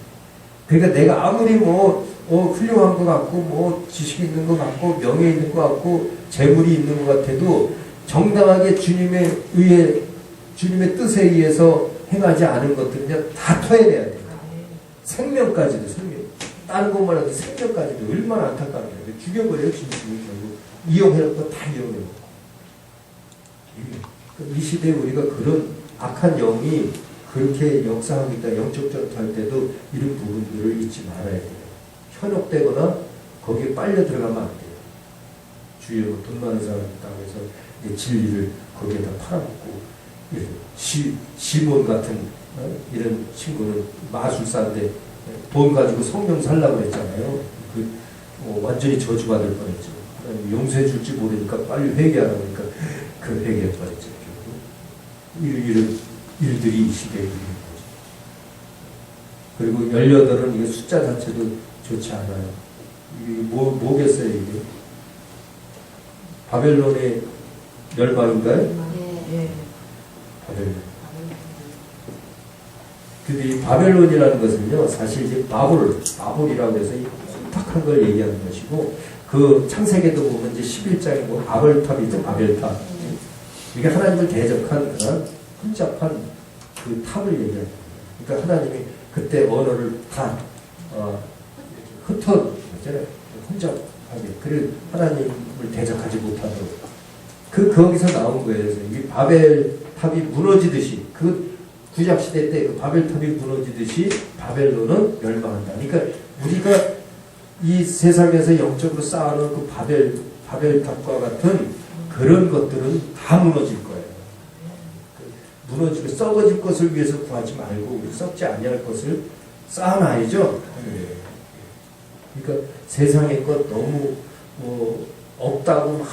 그러니까 내가 아무리 훌륭한 것 같고 지식 있는 것 같고 명예 있는 것 같고 재물이 있는 것 같아도 정당하게 주님의 의해 주님의 뜻에 의해서 행하지 않은 것들은요 다 토해내야 돼요. 생명까지도 생명. 다른 것만 해도 생명까지도 얼마나 안타까워요. 죽여버려요. 짐승이 결국 이용해놓고 다 이용해놓고. 이 시대에 우리가 그런 악한 영이 그렇게 역사하고 있다. 영적 전투할 때도 이런 부분들을 잊지 말아야 돼요. 현혹되거나 거기에 빨려 들어가면 안 돼요. 주위에 돈 많은 사람이 있다고 해서 이제 진리를 거기에다 팔아먹고 시몬 같은 이런 친구는 마술사인데 돈 가지고 성령 살라고 그랬잖아요. 완전히 저주받을 뻔했죠. 용서해 줄지 모르니까 빨리 회개하라고 하니까 그 회개할 뻔했죠. 이런 일들이 이 시대에 있는 거죠. 그리고 18은 이게 숫자 자체도 좋지 않아요. 이게 뭐겠어요, 이게? 바벨론의 멸망인가요? 예. 바벨론. 근데 이 바벨론이라는 것은요, 사실 이제 바볼이라고 해서 이 혼탁한 걸 얘기하는 것이고, 그 창세기도 보면 이제 11장에 뭐 바벨탑이죠, 바벨탑. 이게 하나님을 대적한 그런 혼잡한 그 탑을 얘기하는 거예요. 그러니까 하나님이 그때 언어를 다 흩어졌잖아요. 혼잡하게. 그래 하나님을 대적하지 못하도록. 거기서 나온 거예요. 그래서 이 바벨탑이 무너지듯이 그 구약시대 때 그 바벨탑이 무너지듯이 바벨론은 멸망한다. 그러니까 우리가 이 세상에서 영적으로 쌓아놓은 그 바벨탑과 같은 그런 것들은 다 무너질 거예요. 무너지고 썩어질 것을 위해서 구하지 말고 우리 썩지 아니할 것을 쌓아놔야죠. 그러니까 세상의 것 너무 없다고 막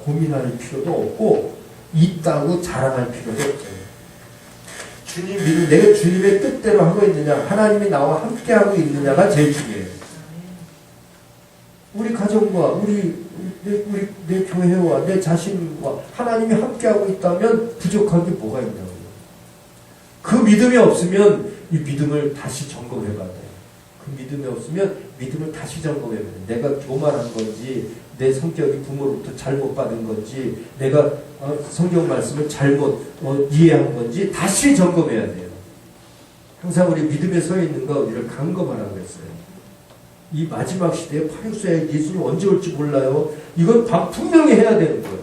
고민할 필요도 없고 있다고 자랑할 필요도 없어요. 주님 믿음, 내가 주님의 뜻대로 하고 있느냐, 하나님이 나와 함께 하고 있느냐가 제일 중요해요. 우리 가정과 내 교회와 내 자신과 하나님이 함께하고 있다면 부족한 게 뭐가 있냐고요. 그 믿음이 없으면 이 믿음을 다시 점검해봐야 돼요. 그 믿음이 없으면 믿음을 다시 점검해봐야 돼요. 내가 교만한 건지 내 성격이 부모로부터 잘못 받은 건지 내가 성경 말씀을 잘못 이해한 건지 다시 점검해야 돼요. 항상 우리 믿음에 서 있는가 어디를 점검하라고 했어요. 이 마지막 시대에 파육사에 예수님 언제 올지 몰라요. 이건 분명히 해야 되는 거예요.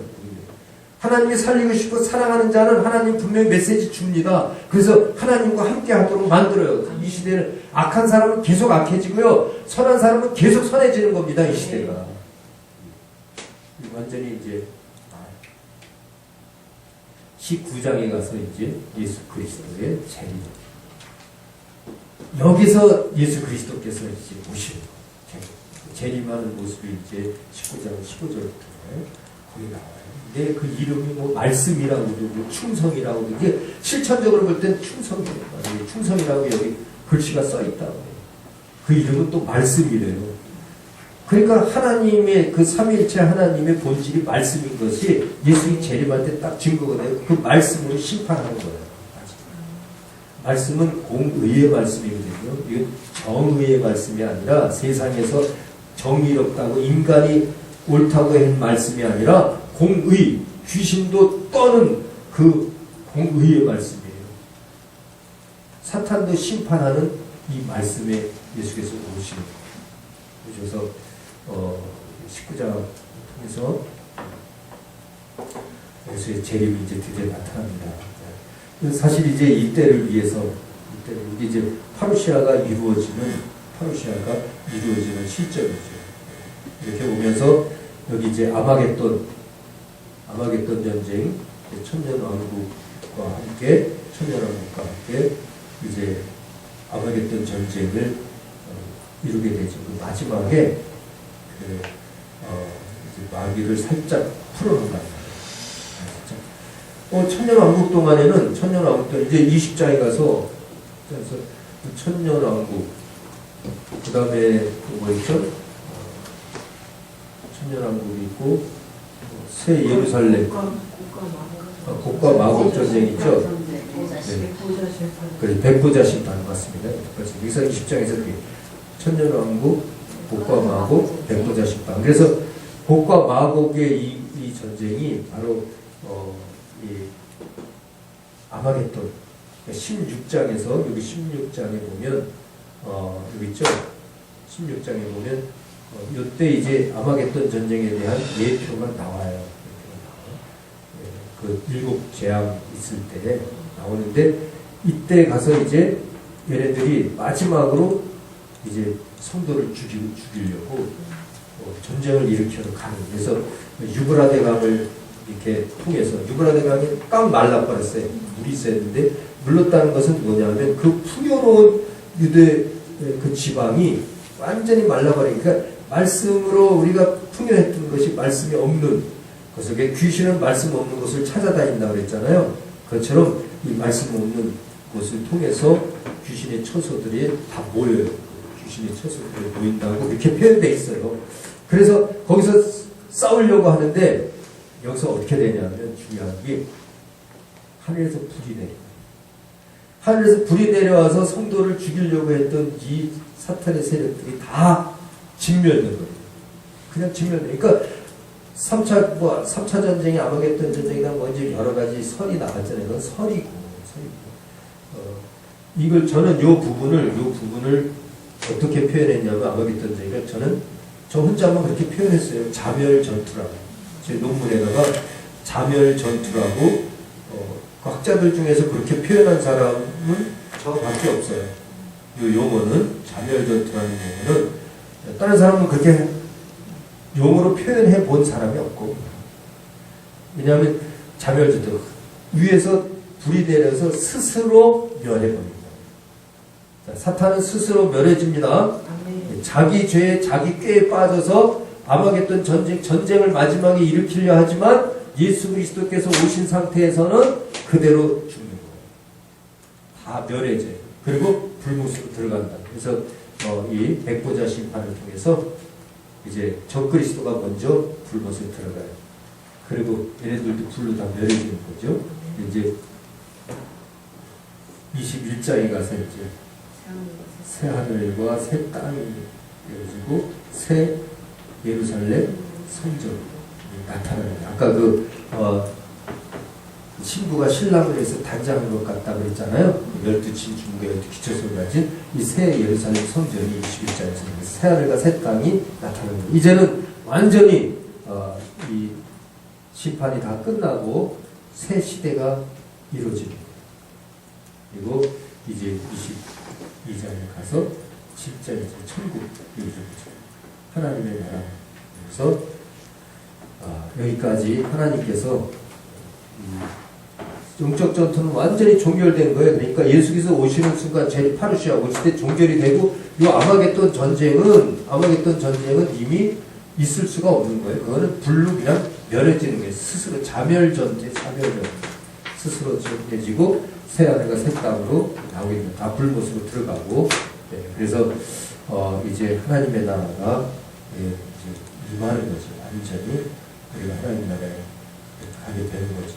하나님이 살리고 싶고 사랑하는 자는 하나님 분명히 메시지 줍니다. 그래서 하나님과 함께 하도록 만들어요. 이 시대는 악한 사람은 계속 악해지고요. 선한 사람은 계속 선해지는 겁니다. 이 시대가. 완전히 이제 19장에 가서 이제 예수 그리스도의 재림. 여기서 예수 그리스도께서 이제 오시는 거예요. 재림하는 모습이 이제 19장 15절부터 거기 나와요. 근데 그 이름이 뭐 말씀이라고 그러고 충성이라고 그러고 이게 실천적으로 볼 땐 충성이에요. 충성이라고 여기 글씨가 써 있다고. 그 이름은 또 말씀이래요. 그러니까 하나님의 그 삼위일체 하나님의 본질이 말씀인 것이 예수님이 재림할 때 딱 증거가 돼요. 그 말씀으로 심판하는 거예요. 말씀은 공의의 말씀이거든요. 이건 정의의 말씀이 아니라 세상에서 정의롭다고 인간이 옳다고 한 말씀이 아니라 공의, 귀신도 떠는 그 공의의 말씀이에요. 사탄도 심판하는 이 말씀에 예수께서 오시는 거예요. 그래서 19장 통해서 예수의 재림이 이제 드디어 나타납니다. 사실 이제 이때를 위해서 이제 파루시아가 이루어지는 시점이죠. 이렇게 보면서 여기 이제 아마겟돈 전쟁, 천년왕국과 함께 이제 아마겟돈 전쟁을 이루게 되죠. 그 마지막에 이제 마귀를 살짝 풀어놓은 거예요. 천년왕국 동안에는 이제 20장에 가서 그래서 천년왕국 그 다음에 뭐 있죠? 천년왕국이 있고 새 예루살렘 국가 마법 전쟁 있죠? 그래 백보자 심판 맞습니다. 여기서 20장에서 그게 천년왕국 복과 마곡 백보자 심판. 그래서 복과 마곡의 이 전쟁이 바로 이 아마겟돈 16장에서 여기 16장에 보면 여기 있죠. 16장에 보면 이때 이제 아마겟돈 전쟁에 대한 예표가 나와요. 그 7재앙 있을 때 나오는데 이때 가서 이제 얘네들이 마지막으로 이제 성도를 죽이려고 전쟁을 일으켜서 가는. 그래서 유브라데 강을 이렇게 통해서 유브라데 강이 꽉 말라버렸어요. 물이 샜는데 물렀다는 것은 뭐냐면 그 풍요로운 유대 그 지방이 완전히 말라버리니까 말씀으로 우리가 풍요했던 것이 말씀이 없는 그래서 귀신은 말씀 없는 곳을 찾아다닌다고 그랬잖아요. 그것처럼 이 말씀 없는 곳을 통해서 귀신의 처소들이 다 모여요. 귀신의 처소들이 모인다고 이렇게 표현되어 있어요. 그래서 거기서 싸우려고 하는데 여기서 어떻게 되냐면 중요한 게 하늘에서 불이 내려요. 하늘에서 불이 내려와서 성도를 죽이려고 했던 이 사탄의 세력들이 다 진멸된 거예요. 그냥 진멸된. 그러니까 3차 전쟁이 아마겟돈 전쟁이나 뭔지 여러 가지 설이 나왔잖아요. 그건 설이고. 이걸 저는 요 부분을 어떻게 표현했냐면 아마겟돈 전쟁을 저 혼자만 그렇게 표현했어요. 자멸 전투라고. 제 논문에다가 자멸 전투라고 학자들 중에서 그렇게 표현한 사람은 저밖에 없어요. 이 용어는 자멸 전투라는 용어는 다른 사람은 그렇게 용어로 표현해 본 사람이 없고 왜냐하면 자멸 전투 위에서 불이 내려서 스스로 멸해버립니다. 사탄은 스스로 멸해집니다. 자기 죄에 자기 꾀에 빠져서 아마겟돈 전쟁을 마지막에 일으키려 하지만 예수 그리스도께서 오신 상태에서는 그대로 죽는 거예요. 다 멸해져요. 그리고 불못으로 들어간다. 그래서 이 백보자 심판을 통해서 이제 적그리스도가 먼저 불못에 들어가요. 그리고 얘네들도 불로 다 멸해지는 거죠. 이제 21장에 가서 이제 새 하늘과 새 땅이 되어지고 새 예루살렘 성전이 나타나는. 아까 신부가 신랑을 위해서 단장한 것 같다 그랬잖아요. 12진 중국의 12기초소를 가진 이 새 예루살렘 성전이 21장에서 새 하늘과 새 땅이 나타나는 거예요. 이제는 완전히 이 심판이 다 끝나고 새 시대가 이루어집니다. 그리고 이제 22장에 가서 진짜 이제 천국 이루어집니다. 하나님의 나라. 그래서 여기까지 하나님께서 영적 전투는 완전히 종결된 거예요. 그러니까 예수께서 오시는 순간 제 파루시아 오실 때 종결이 되고 이 아마겟돈 전쟁은 이미 있을 수가 없는 거예요. 그거는 불로 그냥 멸해지는 거예요. 스스로 자멸전제. 스스로 전해지고 새 하늘과 새 땅으로 나오게 됩니다. 다 불못으로 들어가고. 네, 그래서 이제 하나님의 나라가 이제 임하는 거죠. 완전히 우리가 하나님 나라에 가게 되는 거죠.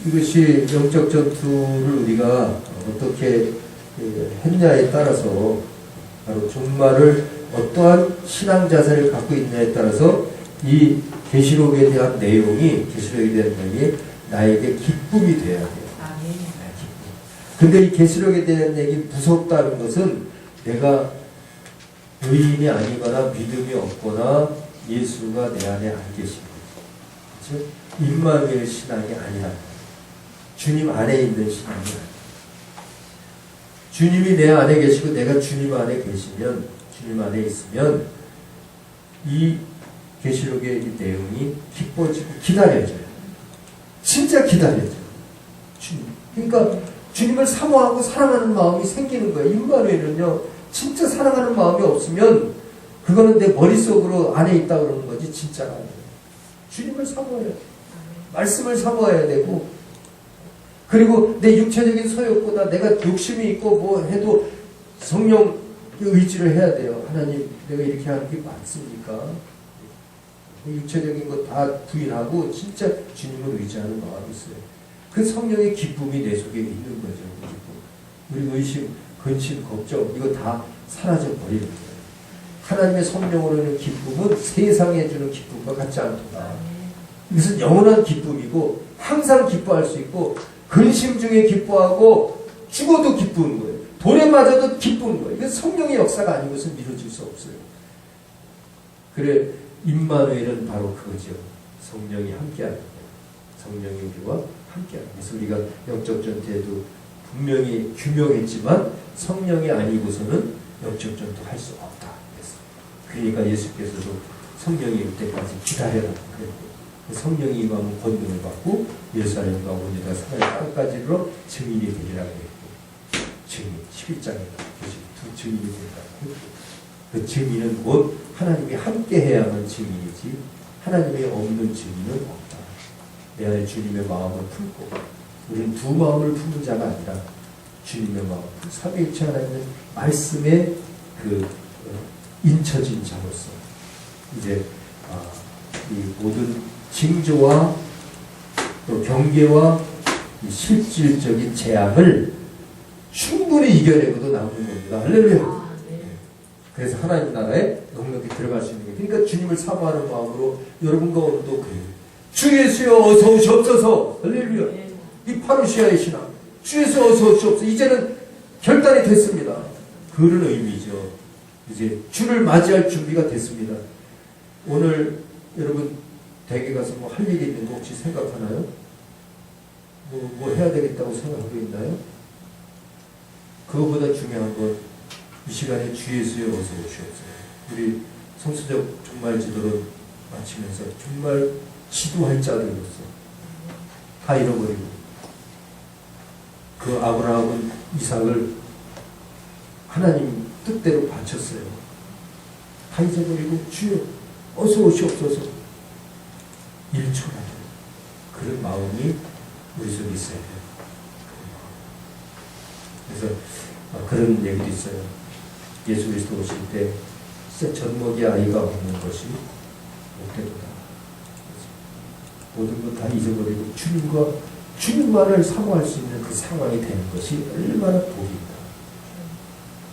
이것이 영적 전투를 우리가 어떻게 했냐에 따라서 바로 종말을 어떠한 신앙 자세를 갖고 있냐에 따라서 이 계시록에 대한 내용이 나에게 기쁨이 돼야 돼요. 근데 이 계시록에 대한 얘기 무섭다는 것은 내가 의인이 아니거나 믿음이 없거나 예수가 내 안에 안 계신 거죠. 그렇죠? 임마누엘 신앙이 아니라 주님 안에 있는 신앙이 아니라 주님이 내 안에 계시고 내가 주님 안에 계시면 주님 안에 있으면 이 계시록의 이 내용이 기뻐지고 기다려져요. 진짜 기다려져요. 주님. 그러니까 주님을 사모하고 사랑하는 마음이 생기는 거예요. 임마누엘은요, 진짜 사랑하는 마음이 없으면 그거는 내 머릿속으로 안에 있다 그러는 거지 진짜가 아니에요. 주님을 사모해야 돼요. 말씀을 사모해야 되고, 그리고 내 육체적인 소욕보다 내가 욕심이 있고 뭐 해도 성령 의지를 해야 돼요. 하나님, 내가 이렇게 하는 게 맞습니까? 육체적인 거 다 부인하고 진짜 주님을 의지하는 마음이 있어요. 그 성령의 기쁨이 내 속에 있는 거죠. 그 기쁨. 우리 의심, 근심, 걱정 이거 다 사라져 버리는 거예요. 하나님의 성령으로는 기쁨은 세상에 주는 기쁨과 같지 않다. 이것은 영원한 기쁨이고 항상 기뻐할 수 있고 근심 중에 기뻐하고 죽어도 기쁘는 거예요. 돌에 맞아도 기쁘는 거예요. 이건 성령의 역사가 아닌 것은 이루어질 수 없어요. 그래 임마누엘은 바로 그거죠. 성령이 함께하는 거예요. 성령이 우리와 함께하는 거예요. 그래서 우리가 영적 전투에도 분명히 규명했지만 성령이 아니고서는 영적 전투 할 수 없다. 그러니까 예수께서도 성령이 올 때까지 기다려라 그랬고 성령이 임하면 권능을 받고 예루살렘과 온 유다 사마리아 땅까지로 증인이 되리라고 했고 증인 11장에 두 증인이 되리라고 했고 그 증인은 곧 하나님이 함께해야만 증인이지 하나님이 없는 증인은 없다. 내 안에 주님의 마음을 품고 우리는 두 마음을 품는 자가 아니라 주님의 마음 삼위일체 하나님의 말씀에 그 인쳐진 자로서 이제 이 모든 징조와 또 경계와 이 실질적인 재앙을 충분히 이겨내고도 남는 겁니다. 할렐루야. 그래서 하나님 나라에 넉넉히 들어갈 수 있는 거예요. 그러니까 주님을 사모하는 마음으로 여러분과 오늘도 그래요. 주 예수여 어서 오시옵소서. 할렐루야. 이 파루시아의 신앙. 주 예수 어서 오시옵소서. 이제는 결단이 됐습니다. 그런 의미죠. 이제 주를 맞이할 준비가 됐습니다. 오늘 여러분 댁에 가서 뭐 할 일이 있는 거 혹시 생각하나요? 뭐 해야 되겠다고 생각하고 있나요? 그거보다 중요한 건 이 시간에 주 예수여 어서 오시옵소서. 우리 성수적 종말 지도를 마치면서 정말 지도할 자들로서 다 잃어버리고 그 아브라함은 이삭을 하나님 뜻대로 바쳤어요. 다 잊어버리고 주여 어서 오시옵소서. 1초라도 그런 마음이 우리 속에 있어야 돼요. 그래서 그런 얘기도 있어요. 예수 그리스도 오실 때 진짜 젖먹이 아이가 없는 것이 못되도다. 모든 것 다 잊어버리고 주님만을 사모할 수 있는 그 상황이 되는 것이 얼마나 복입니다.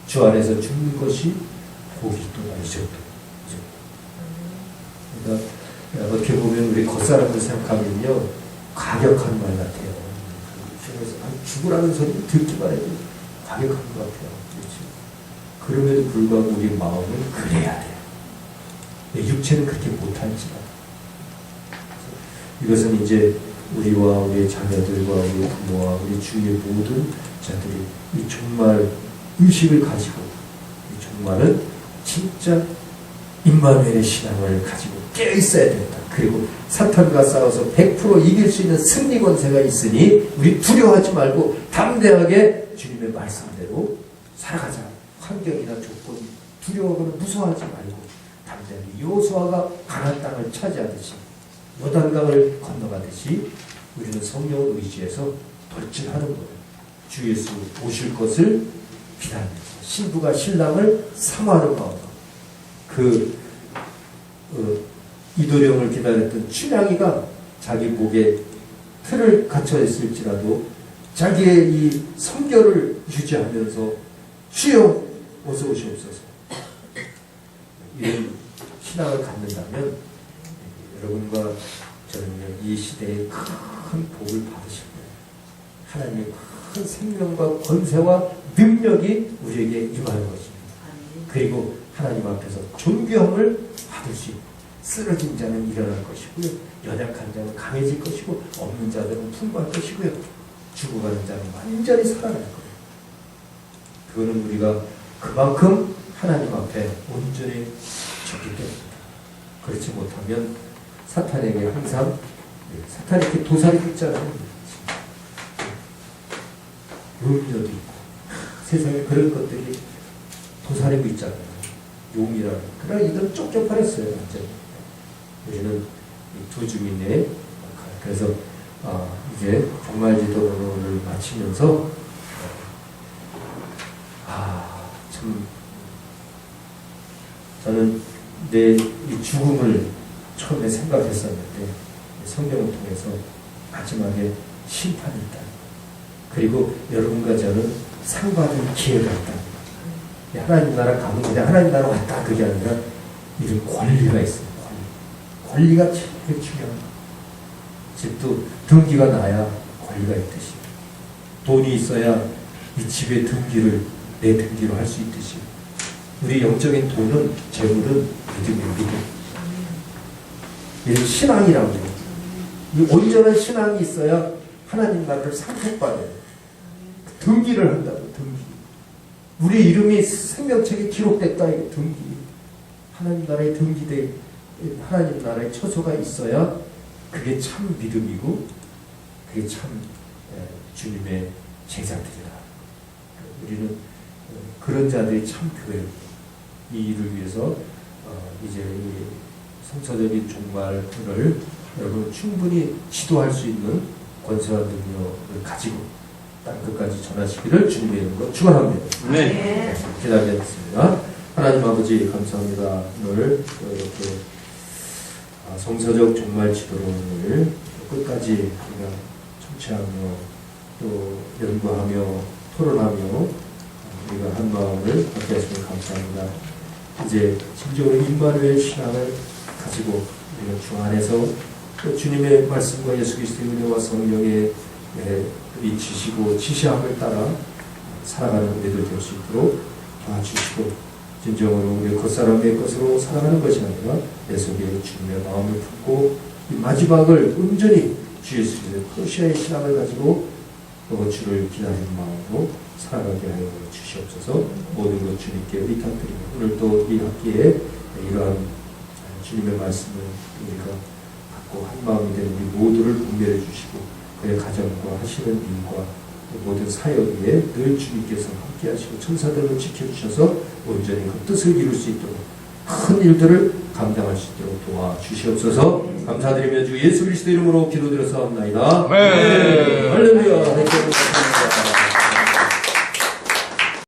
주 안에서 죽는 것이 복이 또 아니죠. 그러니까 어떻게 보면 우리 겉사람을 생각하면요 과격한 말 같아요. 죽으라는 소리 듣기만 해도 과격한 것 같아요. 그렇죠? 그럼에도 불구하고 우리 마음은 그래야 돼요. 육체는 그렇게 못하지만 이것은 이제 우리와 우리의 자녀들과 우리의 부모와 우리 주위의 모든 자들이 이 종말 의식을 가지고 이 종말은 진짜 임마누엘의 신앙을 가지고 깨어 있어야 된다. 그리고 사탄과 싸워서 100% 이길 수 있는 승리 권세가 있으니 우리 두려워하지 말고 담대하게 주님의 말씀대로 살아가자. 환경이나 조건 두려워하거나 무서워하지 말고 담대하게 여호수아가 가나안 땅을 차지하듯이 요단강을 건너가듯이 우리는 성령을 의지해서 돌진하는 거예요. 주 예수 오실 것을 기다리면서 신부가 신랑을 사모하는 마음으로 이도령을 기다렸던 춘향이가 자기 목에 틀을 갇혀 있을지라도 자기의 이 성결을 유지하면서 주여 어서 오시옵소서 이런 신앙을 갖는다면 여러분과 저는 이 시대에 큰 복을 받으실 거예요. 하나님의 큰 생명과 권세와 능력이 우리에게 임하는 것입니다. 그리고 하나님 앞에서 존귀함을 받을 수 있고 쓰러진 자는 일어날 것이고요. 연약한 자는 강해질 것이고 없는 자들은 풍부할 것이고요. 죽어가는 자는 완전히 살아날 거예요. 그거는 우리가 그만큼 하나님 앞에 온전히 졌기 때문입니다. 그렇지 못하면 사탄에게 항상 사탄이 이렇게 도살이 있잖아요. 음료도 있고 세상에 그런 것들이 도살이고 있잖아요. 용이라는. 그러나 이들은 쫓겨버렸어요. 완전히. 우리는 두 주민의 그래서 이제 종말지도를 마치면서 참 저는 내 이 죽음을 처음에 생각했었는데 성경을 통해서 마지막에 심판이 있다. 그리고 여러분과 저는 상 받을 기회가 있다. 하나님 나라 가면 그냥 하나님 나라 왔다 그게 아니라 이런 권리가 있어요. 권리가 제일 중요합니다. 집도 등기가 나야 권리가 있듯이 돈이 있어야 이 집의 등기를 내 등기로 할 수 있듯이 우리 영적인 돈은 재물은 믿음이에요. 믿음. 이런 신앙이라고 해요. 이 온전한 신앙이 있어야 하나님 나라를 상속받아요. 등기를 한다고 등기. 우리 이름이 생명책에 기록됐다. 이게 등기. 하나님 나라에 등기돼 하나님 나라의 처소가 있어야 그게 참 믿음이고 그게 참 주님의 제자들이다. 우리는 그런 자들이 참 교회 이 일을 위해서 이제 이 성서적인 종말을 여러분 충분히 지도할 수 있는 권세와 능력을 가지고 땅 끝까지 전하시기를 주님의 이름으로 축원합니다. 네. 기다리겠습니다. 하나님 아버지 감사합니다. 오늘 이렇게 성서적 종말 지도론을 끝까지 우리가 청취하며 또 연구하며 토론하며 우리가 한 마음을 갖게 하시면 감사합니다. 이제 진정으로 임마누엘 신앙을 가지고 우리가 주 안에서 또 주님의 말씀과 예수 그리스도의 은혜와 성령의 미치시고 지시함을 따라 살아가는 우리들 될 수 있도록 도와주시고 진정으로 우리 겉사람의 것으로 살아가는 것이 아니라 내 속에 주님의 마음을 품고 이 마지막을 온전히 주 예수 그리스도의 크루시아의 신앙을 가지고 주를 기다리는 마음으로 살아가게 하여 주시옵소서. 모든 것 주님께 의탁드리고 오늘 또 이 학기에 이러한 주님의 말씀을 우리가 갖고 한 마음이 되는 우리 모두를 분별해 주시고 그의 가정과 하시는 일과 모든 사역 위에 늘 주님께서 함께 하시고 천사들로 지켜주셔서 온전히 그 뜻을 이룰 수 있도록 큰 일들을 감당할 수 있도록 도와주시옵소서. 감사드리며 주 예수 그리스도 이름으로 기도드려 사옵나이다. 네. 할렐루야.